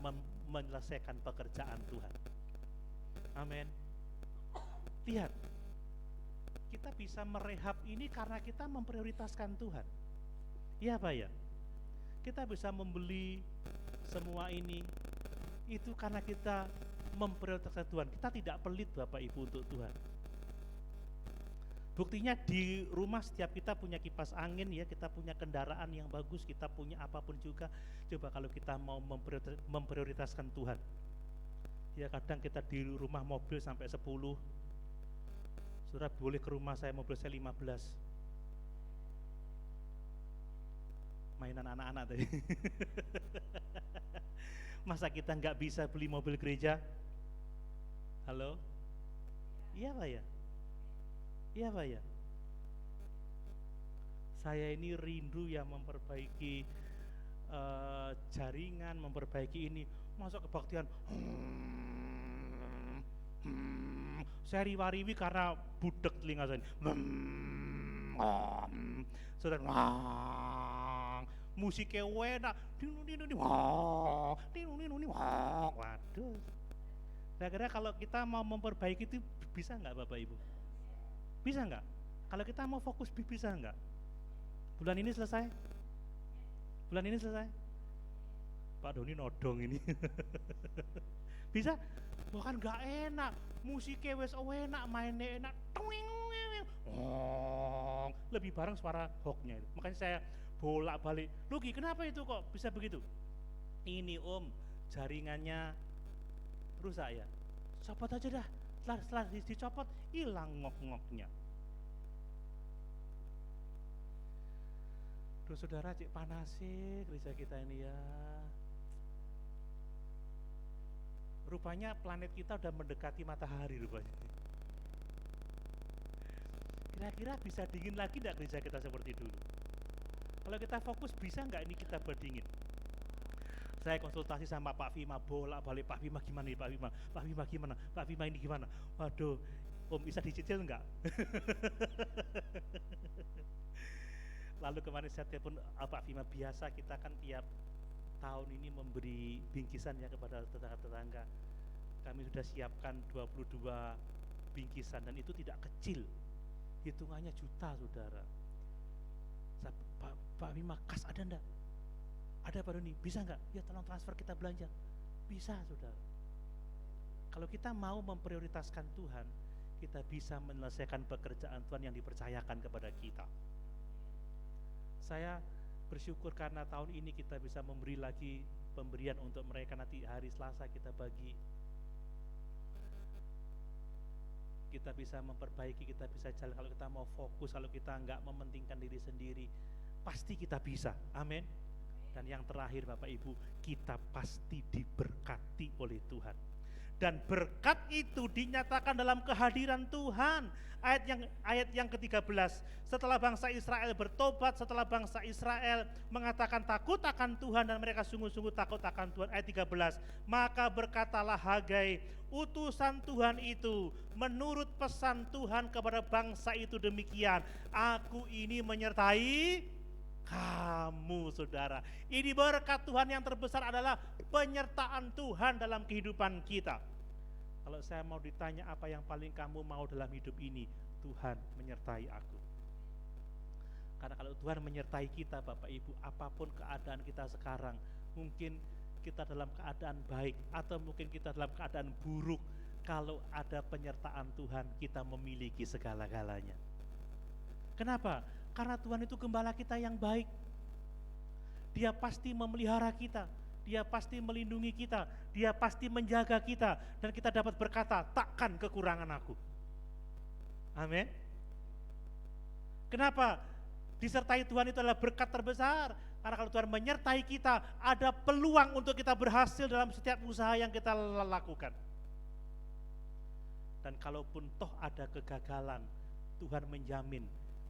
menyelesaikan pekerjaan Tuhan. Amin. Lihat, kita bisa merehab ini karena kita memprioritaskan Tuhan. Iya Pak ya? Kita bisa membeli semua ini, itu karena kita memprioritaskan Tuhan. Kita tidak pelit Bapak Ibu untuk Tuhan. Buktinya di rumah setiap kita punya kipas angin ya, kita punya kendaraan yang bagus, kita punya apapun juga. Coba kalau kita mau memprioritaskan Tuhan. Ya kadang kita di rumah mobil sampai 10. Saudara boleh ke rumah saya, mobil saya 15. Mainan anak-anak tadi. Masa kita nggak bisa beli mobil gereja? Halo? Iya Pak ya? Iya Pak ya. Saya ini rindu ya memperbaiki jaringan, memperbaiki ini. Masuk kebaktian, saya riwa-riwi karena budek telinga saya. Saudara, musiknya enak. Waduh. Kira-kira kalau kita mau memperbaiki itu bisa nggak Bapak Ibu? Bisa nggak? Kalau kita mau fokus bisa nggak? Bulan ini selesai? Bulan ini selesai? Pak Doni nodong ini. Bisa? Bahkan nggak enak. Musiknya wes enak, mainnya enak. Lebih bareng suara hoknya. Makanya saya bolak-balik. Luki, kenapa itu kok bisa begitu? Ini Om, jaringannya rusak ya. Copot aja dah. Setelah dicopot, hilang ngok-ngoknya. Duh saudara, cik panas sih gereja kita ini ya. Rupanya planet kita udah mendekati matahari rupanya. Kira-kira bisa dingin lagi enggak gereja kita seperti dulu? Kalau kita fokus bisa enggak ini kita berdingin? Saya konsultasi sama Pak Fima, bolak-balik, Pak Fima gimana nih Pak Fima? Pak Fima gimana? Pak Fima ini gimana? Waduh, Om bisa dicicil enggak? Lalu kemarin saya telepon Pak Fima, biasa kita kan tiap tahun ini memberi bingkisan ya kepada tetangga-tetangga. Kami sudah siapkan 22 bingkisan dan itu tidak kecil. hitungannya juta, saudara. Pak Bima, kas ada enggak? Ada Pak Doni, bisa enggak? Ya tolong transfer, kita belanja. Bisa, saudara. Kalau kita mau memprioritaskan Tuhan, kita bisa menyelesaikan pekerjaan Tuhan yang dipercayakan kepada kita. Saya bersyukur karena tahun ini kita bisa memberi lagi pemberian untuk mereka. Nanti hari Selasa kita bagi. Kita bisa memperbaiki, kita bisa jalan. Kalau kita mau fokus, kalau kita enggak mementingkan diri sendiri, pasti kita bisa. Amin. Dan yang terakhir Bapak Ibu, kita pasti diberkati oleh Tuhan. Dan berkat itu dinyatakan dalam kehadiran Tuhan. Ayat yang ke-13, setelah bangsa Israel bertobat, setelah bangsa Israel mengatakan takut akan Tuhan dan mereka sungguh-sungguh takut akan Tuhan. Ayat 13, maka berkatalah Hagai, utusan Tuhan itu menurut pesan Tuhan kepada bangsa itu demikian, aku ini menyertai kamu, saudara. Ini berkat Tuhan yang terbesar adalah penyertaan Tuhan dalam kehidupan kita. Kalau saya mau ditanya apa yang paling kamu mau dalam hidup ini, Tuhan menyertai aku. Karena kalau Tuhan menyertai kita Bapak Ibu, apapun keadaan kita sekarang, mungkin kita dalam keadaan baik atau mungkin kita dalam keadaan buruk, kalau ada penyertaan Tuhan kita memiliki segala-galanya. Kenapa? Karena Tuhan itu gembala kita yang baik. Dia pasti memelihara kita, Dia pasti melindungi kita, Dia pasti menjaga kita, dan kita dapat berkata, takkan kekurangan aku. Amin. Kenapa? Disertai Tuhan itu adalah berkat terbesar. Karena kalau Tuhan menyertai kita, ada peluang untuk kita berhasil dalam setiap usaha yang kita lakukan. Dan kalaupun toh ada kegagalan, Tuhan menjamin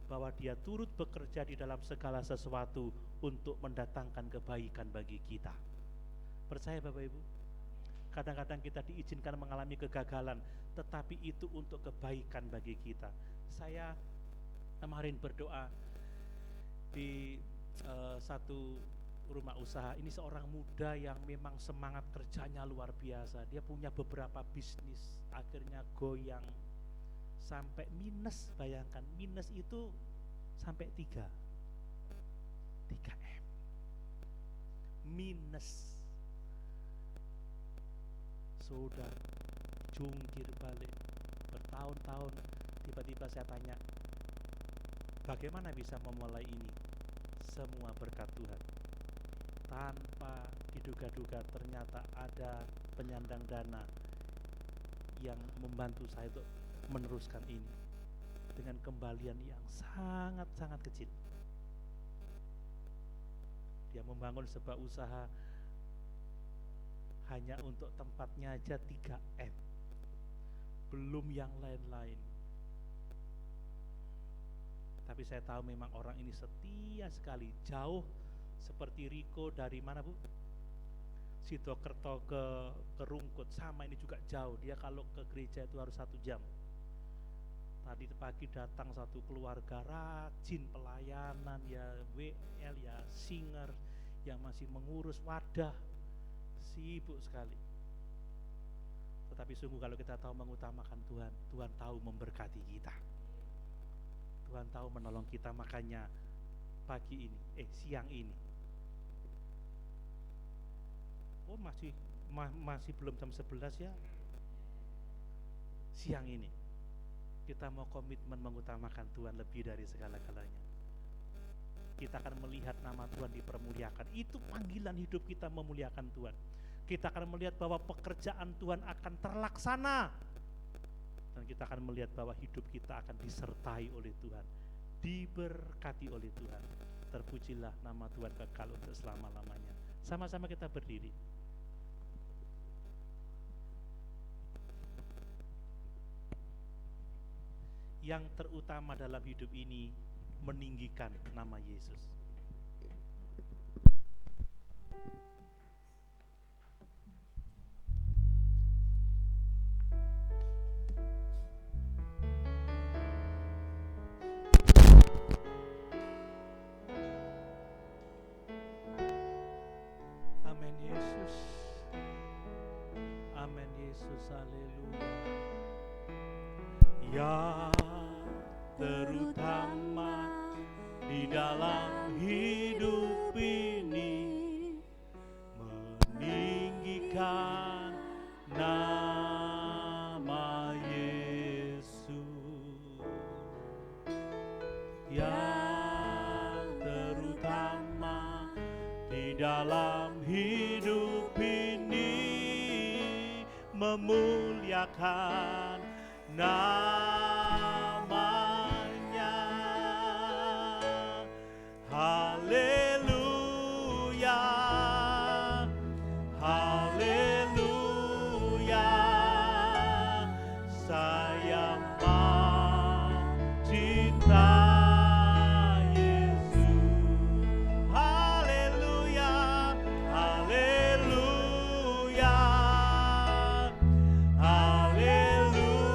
bahwa Dia turut bekerja di dalam segala sesuatu untuk mendatangkan kebaikan bagi kita. Percaya Bapak Ibu? Kadang-kadang kita diizinkan mengalami kegagalan, tetapi itu untuk kebaikan bagi kita. Saya kemarin berdoa di satu rumah usaha. Ini seorang muda yang memang semangat kerjanya luar biasa. Dia punya beberapa bisnis, akhirnya goyang sampai minus. Bayangkan, minus itu sampai 3 M minus. Sudah jungkir balik bertahun-tahun. Tiba-tiba saya tanya, bagaimana bisa memulai ini? Semua berkat Tuhan. Tanpa diduga-duga ternyata ada penyandang dana yang membantu saya untuk meneruskan ini dengan kembalian yang sangat-sangat kecil. Dia membangun sebuah usaha hanya untuk tempatnya aja 3 M, belum yang lain-lain. Tapi saya tahu memang orang ini setia sekali, jauh seperti Riko dari mana Bu? Sidokerto ke Rungkut, sama ini juga jauh. Dia kalau ke gereja itu harus 1 jam. Tadi pagi datang satu keluarga rajin pelayanan, ya WL, ya singer, yang masih mengurus wadah, sibuk sekali. Tetapi sungguh kalau kita tahu mengutamakan Tuhan, Tuhan tahu memberkati kita, Tuhan tahu menolong kita. Makanya pagi ini, siang ini, masih belum jam 11 ya, siang ini kita mau komitmen mengutamakan Tuhan lebih dari segala-galanya. Kita akan melihat nama Tuhan dipermuliakan. Itu panggilan hidup kita, memuliakan Tuhan. Kita akan melihat bahwa pekerjaan Tuhan akan terlaksana, dan kita akan melihat bahwa hidup kita akan disertai oleh Tuhan, diberkati oleh Tuhan. Terpujilah nama Tuhan kekal untuk selama-lamanya. Sama-sama kita berdiri. Yang terutama dalam hidup ini, meninggikan nama Yesus. Amin Yesus. Amin Yesus, haleluya. Ya terutama di dalam hidup ini, meninggikan nama Yesus. Yang terutama di dalam hidup ini, memuliakan namanya. Haleluya, haleluya, saya mencinta Yesus. Haleluya, haleluya, haleluya,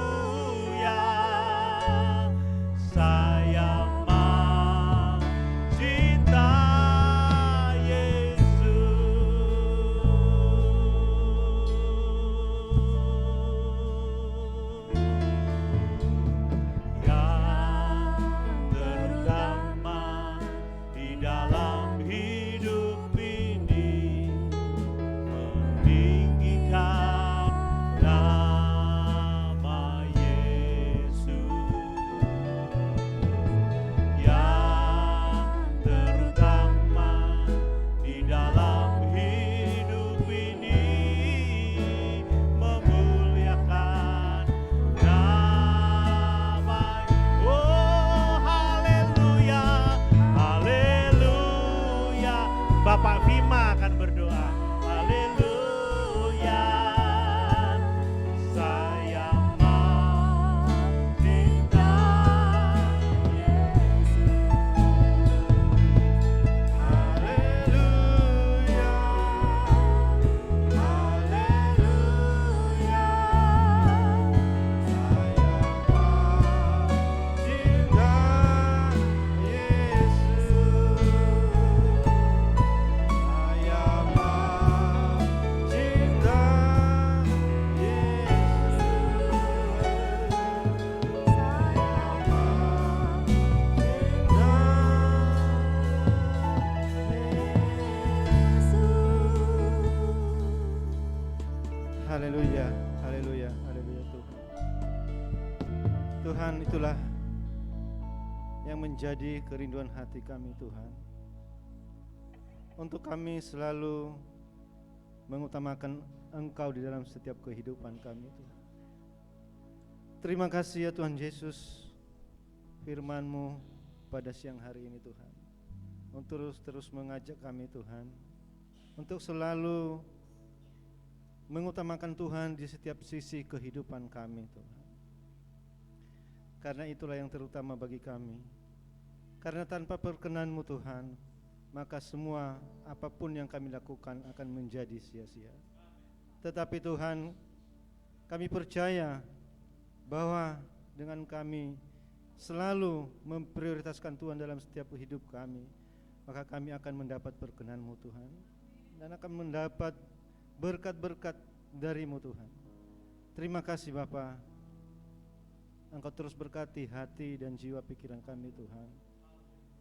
saya mencinta Yesus. Yang terutama di dalam hidup ini, meninggikan nama Yesus. Yang terutama di dalam hidup ini, memuliakan nama. Oh haleluya, haleluya. Bapak Bima akan berdoa. Haleluya, saya mencinta Haleluya, haleluya, Haleluya, haleluya, haleluya Tuhan. Tuhan, itulah yang menjadi kerinduan hati kami Tuhan. Untuk kami selalu mengutamakan Engkau di dalam setiap kehidupan kami Tuhan. Terima kasih ya Tuhan Yesus, firman-Mu pada siang hari ini Tuhan, untuk terus mengajak kami Tuhan, untuk selalu mengutamakan Tuhan di setiap sisi kehidupan kami Tuhan. Karena itulah yang terutama bagi kami. Karena tanpa perkenan-Mu Tuhan, maka semua apapun yang kami lakukan akan menjadi sia-sia. Tetapi Tuhan, kami percaya bahwa dengan kami selalu memprioritaskan Tuhan dalam setiap hidup kami, maka kami akan mendapat perkenan-Mu Tuhan, dan akan mendapat berkat-berkat dari-Mu Tuhan. Terima kasih Bapa, Engkau terus berkati hati dan jiwa pikiran kami Tuhan,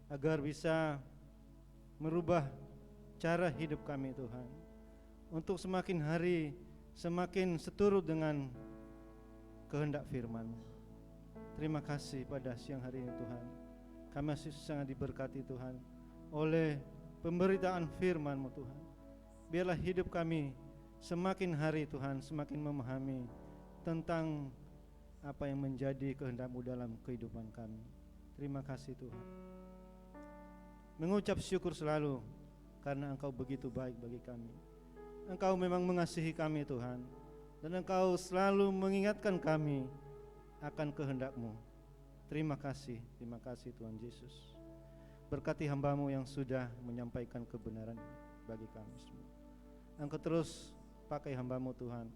agar bisa merubah cara hidup kami Tuhan, untuk semakin hari semakin seturut dengan kehendak firman-Mu. Terima kasih pada siang hari ini Tuhan, kami masih sangat diberkati Tuhan oleh pemberitaan firman-Mu Tuhan. Biarlah hidup kami semakin hari Tuhan semakin memahami tentang apa yang menjadi kehendak-Mu dalam kehidupan kami. Terima kasih Tuhan. Mengucap syukur selalu karena Engkau begitu baik bagi kami. Engkau memang mengasihi kami Tuhan, dan Engkau selalu mengingatkan kami akan kehendak-Mu. Terima kasih Tuhan Yesus. Berkati hamba-Mu yang sudah menyampaikan kebenaran bagi kami semua. Engkau terus pakai hamba-Mu Tuhan,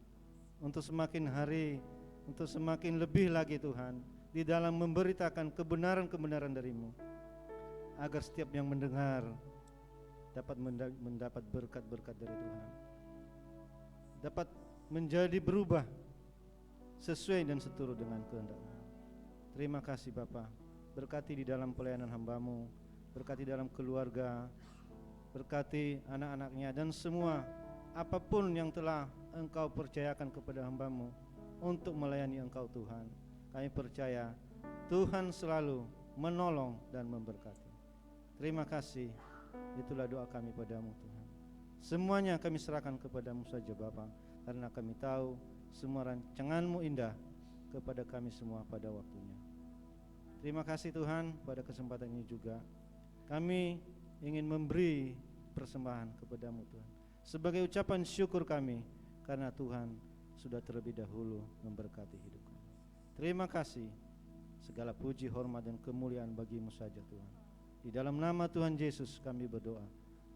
untuk semakin hari, untuk semakin lebih lagi Tuhan, di dalam memberitakan kebenaran-kebenaran dari-Mu, agar setiap yang mendengar dapat mendapat berkat-berkat dari Tuhan, dapat menjadi berubah sesuai dan seturut dengan kehendak-Mu. Terima kasih Bapa, berkati di dalam pelayanan hamba-Mu, berkati dalam keluarga, berkati anak-anaknya dan semua apapun yang telah Engkau percayakan kepada hamba-Mu untuk melayani Engkau Tuhan. Kami percaya Tuhan selalu menolong dan memberkati. Terima kasih, itulah doa kami padamu Tuhan. Semuanya kami serahkan kepadamu saja Bapa, karena kami tahu semua rancangan-Mu indah kepada kami semua pada waktunya. Terima kasih Tuhan, pada kesempatan ini juga kami ingin memberi persembahan kepadamu Tuhan, sebagai ucapan syukur kami karena Tuhan sudah terlebih dahulu memberkati hidup kami. Terima kasih, segala puji, hormat dan kemuliaan bagi-Mu saja Tuhan. Di dalam nama Tuhan Yesus kami berdoa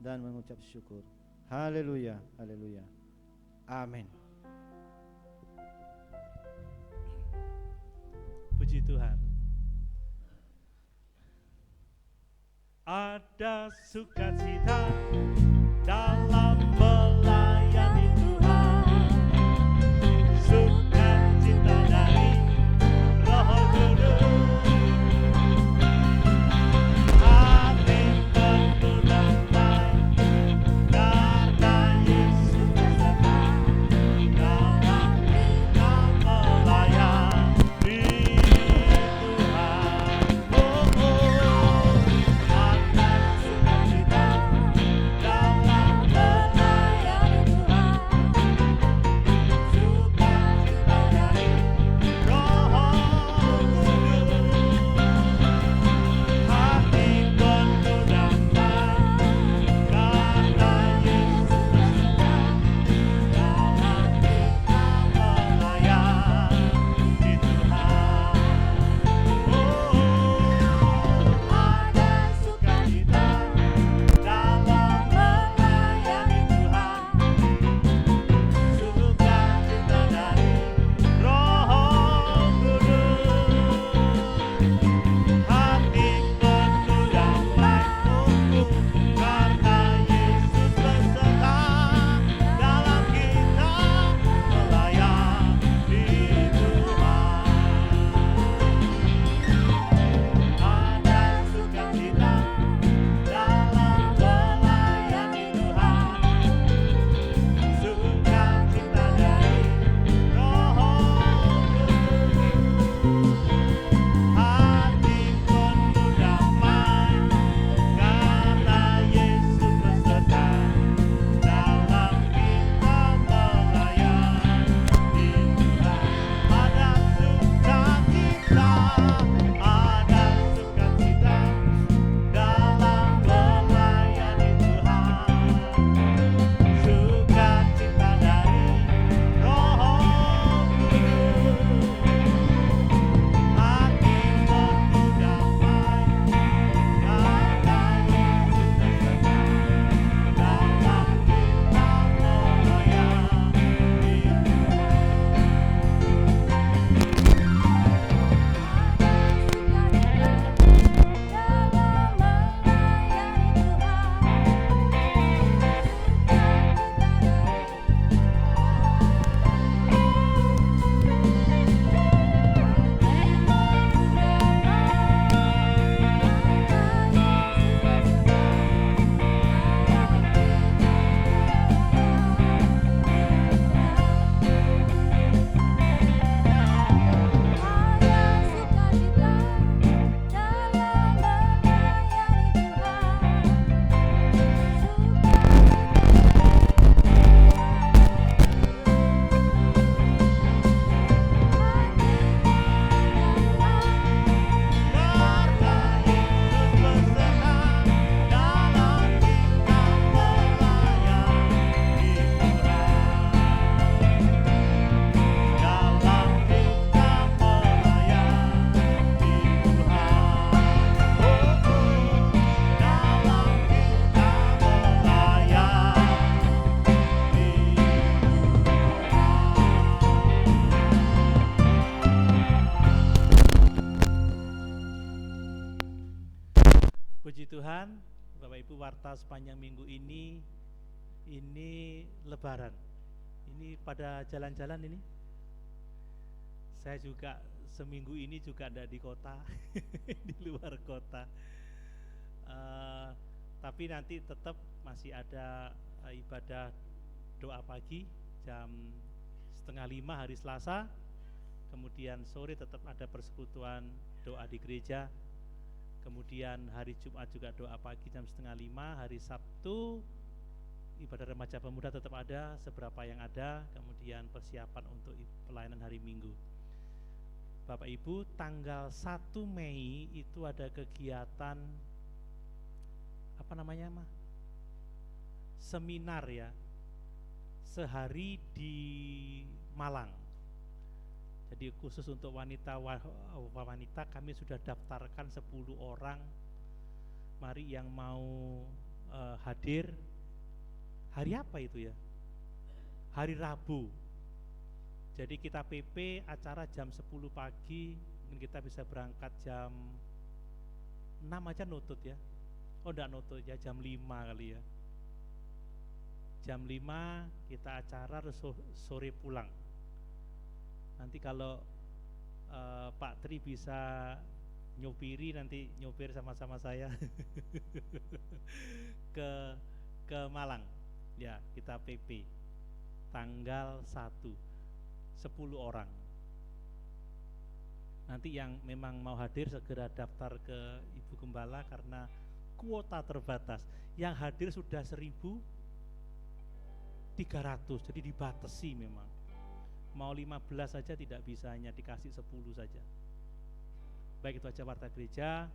dan mengucap syukur. Haleluya, haleluya. Amin. Puji Tuhan. Ada sukacita dalam melayani Tuhan, sukacita dari Roh Kudus, hati penuh damai karena Yesus beserta dalam kita melayani Tuhan. Oh, ada sukacita dalam melayani Tuhan, sukacita dari Roh Kudus, hati penuh damai karena Yesus beserta dalam kita melayani Tuhan. Oh, ada sukacita dalam melayani Tuhan, sukacita dari Roh Kudus, hati penuh damai karena Yesus beserta dalam kita melayani Tuhan. Ada sukacita dalam melayani Tuhan, sukacita dari Roh Kudus, hati penuh damai karena Yesus beserta dalam kita melayani Tuhan. Ada sukacita dalam melayani Tuhan, sukacita dari Roh Kudus, hati penuh damai karena Yesus beserta dalam kita melayani Puji Tuhan, Bapak Ibu, warta sepanjang minggu ini Lebaran. Ini pada jalan-jalan ini. Saya juga seminggu ini juga ada di kota, di luar kota. Tapi nanti tetap masih ada ibadah doa pagi jam 4:30 hari Selasa. Kemudian sore tetap ada persekutuan doa di gereja. Kemudian hari Jumat juga doa pagi jam 4:30. Hari Sabtu ibadah remaja pemuda tetap ada seberapa yang ada. Kemudian persiapan untuk pelayanan hari Minggu. Bapak Ibu, tanggal 1 Mei itu ada kegiatan apa namanya, seminar ya, sehari di Malang. Jadi khusus untuk wanita kami sudah daftarkan 10 orang. Mari yang mau hadir. Hari apa itu ya? Hari Rabu. Jadi kita PP acara jam 10 pagi, mungkin kita bisa berangkat jam 6 aja nutut ya. Oh enggak nutut ya, jam 5 kali ya. Jam 5 kita acara, sore pulang. Nanti kalau Pak Tri bisa nyopiri, nanti nyopir sama-sama saya ke Malang. Ya, kita PP tanggal 1, 10 orang. Nanti yang memang mau hadir segera daftar ke Ibu Gembala karena kuota terbatas. Yang hadir sudah 1.300, jadi dibatasi memang. Mau 15 saja tidak bisa, hanya dikasih 10 saja. Baik, itu aja warta gereja.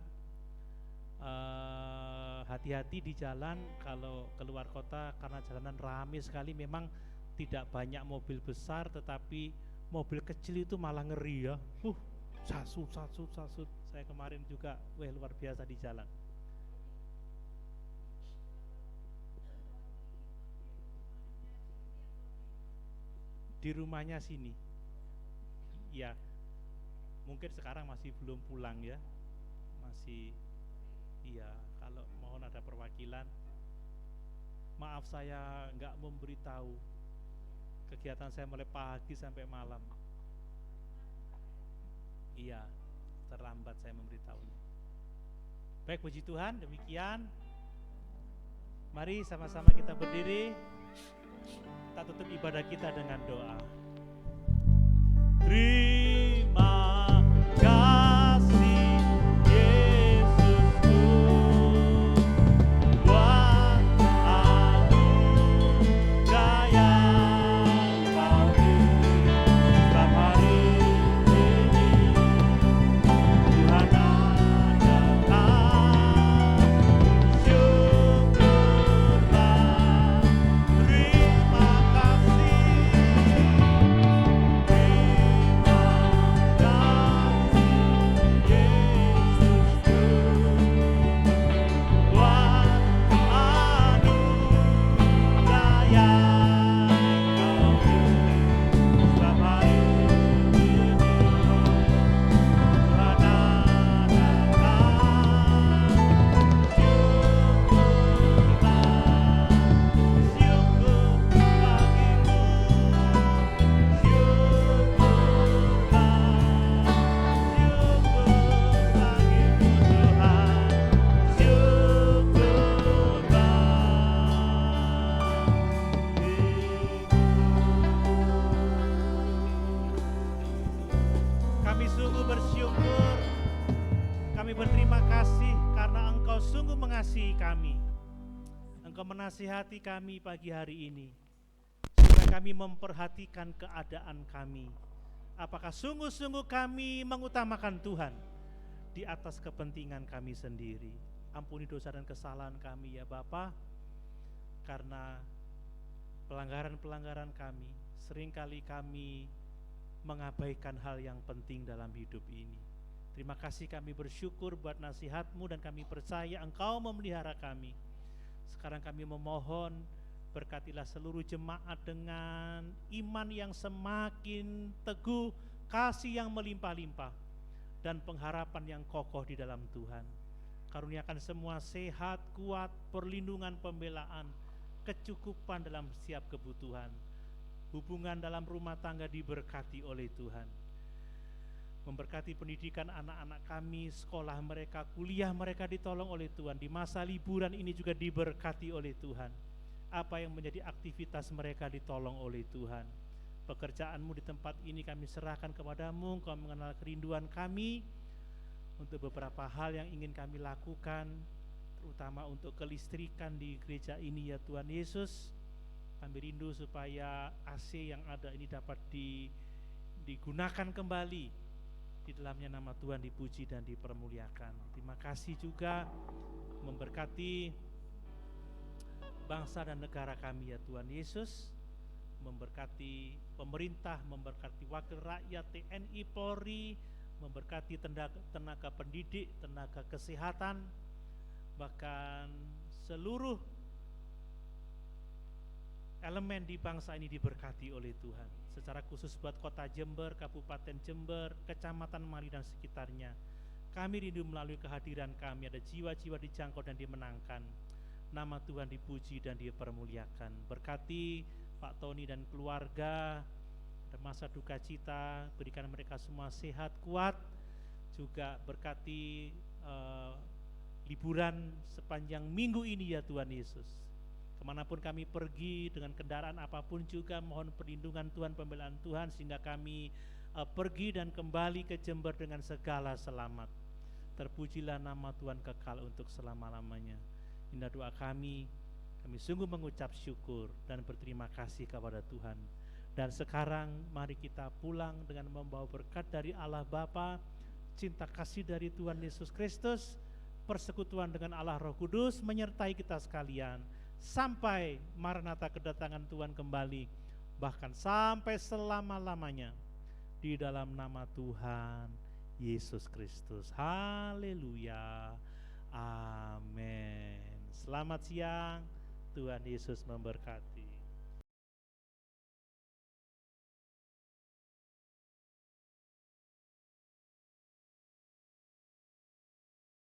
Hati-hati di jalan kalau keluar kota karena jalanan ramai sekali. Memang tidak banyak mobil besar, tetapi mobil kecil itu malah ngeri ya. Sasut. Saya kemarin juga luar biasa di jalan. Di rumahnya sini. Ya. Mungkin sekarang masih belum pulang ya. Masih. Iya, kalau mohon ada perwakilan. Maaf saya nggak memberitahu. Kegiatan saya mulai pagi sampai malam. Iya, terlambat saya memberitahunya. Baik, puji Tuhan, demikian. Mari sama-sama kita berdiri. Kita tutup ibadah kita dengan doa. Terima kasih Yesusku buat anugerah yang Kau beri setiap hari ini. Tuhan adalah syukurlah. Terima Kami sungguh bersyukur, kami berterima kasih karena Engkau sungguh mengasihi kami. Engkau menasihati kami pagi hari ini, supaya kami memperhatikan keadaan kami. Apakah sungguh-sungguh kami mengutamakan Tuhan di atas kepentingan kami sendiri. Ampuni dosa dan kesalahan kami ya Bapa, karena pelanggaran-pelanggaran kami, seringkali kami mengabaikan hal yang penting dalam hidup ini. Terima kasih, kami bersyukur buat nasihat-Mu dan kami percaya Engkau memelihara kami. Sekarang kami memohon, berkatilah seluruh jemaat dengan iman yang semakin teguh, kasih yang melimpah-limpah, dan pengharapan yang kokoh di dalam Tuhan. Karuniakan semua sehat, kuat, perlindungan, pembelaan, kecukupan dalam setiap kebutuhan. Hubungan dalam rumah tangga diberkati oleh Tuhan. Memberkati pendidikan anak-anak kami, sekolah mereka, kuliah mereka ditolong oleh Tuhan. Di masa liburan ini juga diberkati oleh Tuhan. Apa yang menjadi aktivitas mereka ditolong oleh Tuhan. Pekerjaanmu di tempat ini kami serahkan kepadamu. Engkau mengenal kerinduan kami untuk beberapa hal yang ingin kami lakukan, terutama untuk kelistrikan di gereja ini ya Tuhan Yesus. Kami rindu supaya AC yang ada ini dapat digunakan kembali. Di dalamnya nama Tuhan dipuji dan dipermuliakan. Terima kasih juga memberkati bangsa dan negara kami ya Tuhan Yesus. Memberkati pemerintah, memberkati wakil rakyat, TNI, Polri, memberkati tenaga pendidik, tenaga kesehatan, bahkan seluruh elemen di bangsa ini diberkati oleh Tuhan. Secara khusus buat kota Jember, Kabupaten Jember, Kecamatan Mali dan sekitarnya. Kami rindu melalui kehadiran kami ada jiwa-jiwa dijangkau dan dimenangkan. Nama Tuhan dipuji dan dipermuliakan. Berkati Pak Tony dan keluarga, ada masa duka cita, berikan mereka semua sehat, kuat. Juga berkati liburan sepanjang minggu ini ya Tuhan Yesus. Kemanapun kami pergi dengan kendaraan apapun juga mohon perlindungan Tuhan, pembelaan Tuhan, sehingga kami pergi dan kembali ke Jember dengan segala selamat. Terpujilah nama Tuhan kekal untuk selama-lamanya. Inilah doa kami sungguh mengucap syukur dan berterima kasih kepada Tuhan. Dan sekarang mari kita pulang dengan membawa berkat dari Allah Bapa, cinta kasih dari Tuhan Yesus Kristus, persekutuan dengan Allah Roh Kudus menyertai kita sekalian sampai Maranatha kedatangan Tuhan kembali, bahkan sampai selama-lamanya, di dalam nama Tuhan Yesus Kristus. Haleluya. Amin. Selamat siang. Tuhan Yesus memberkati.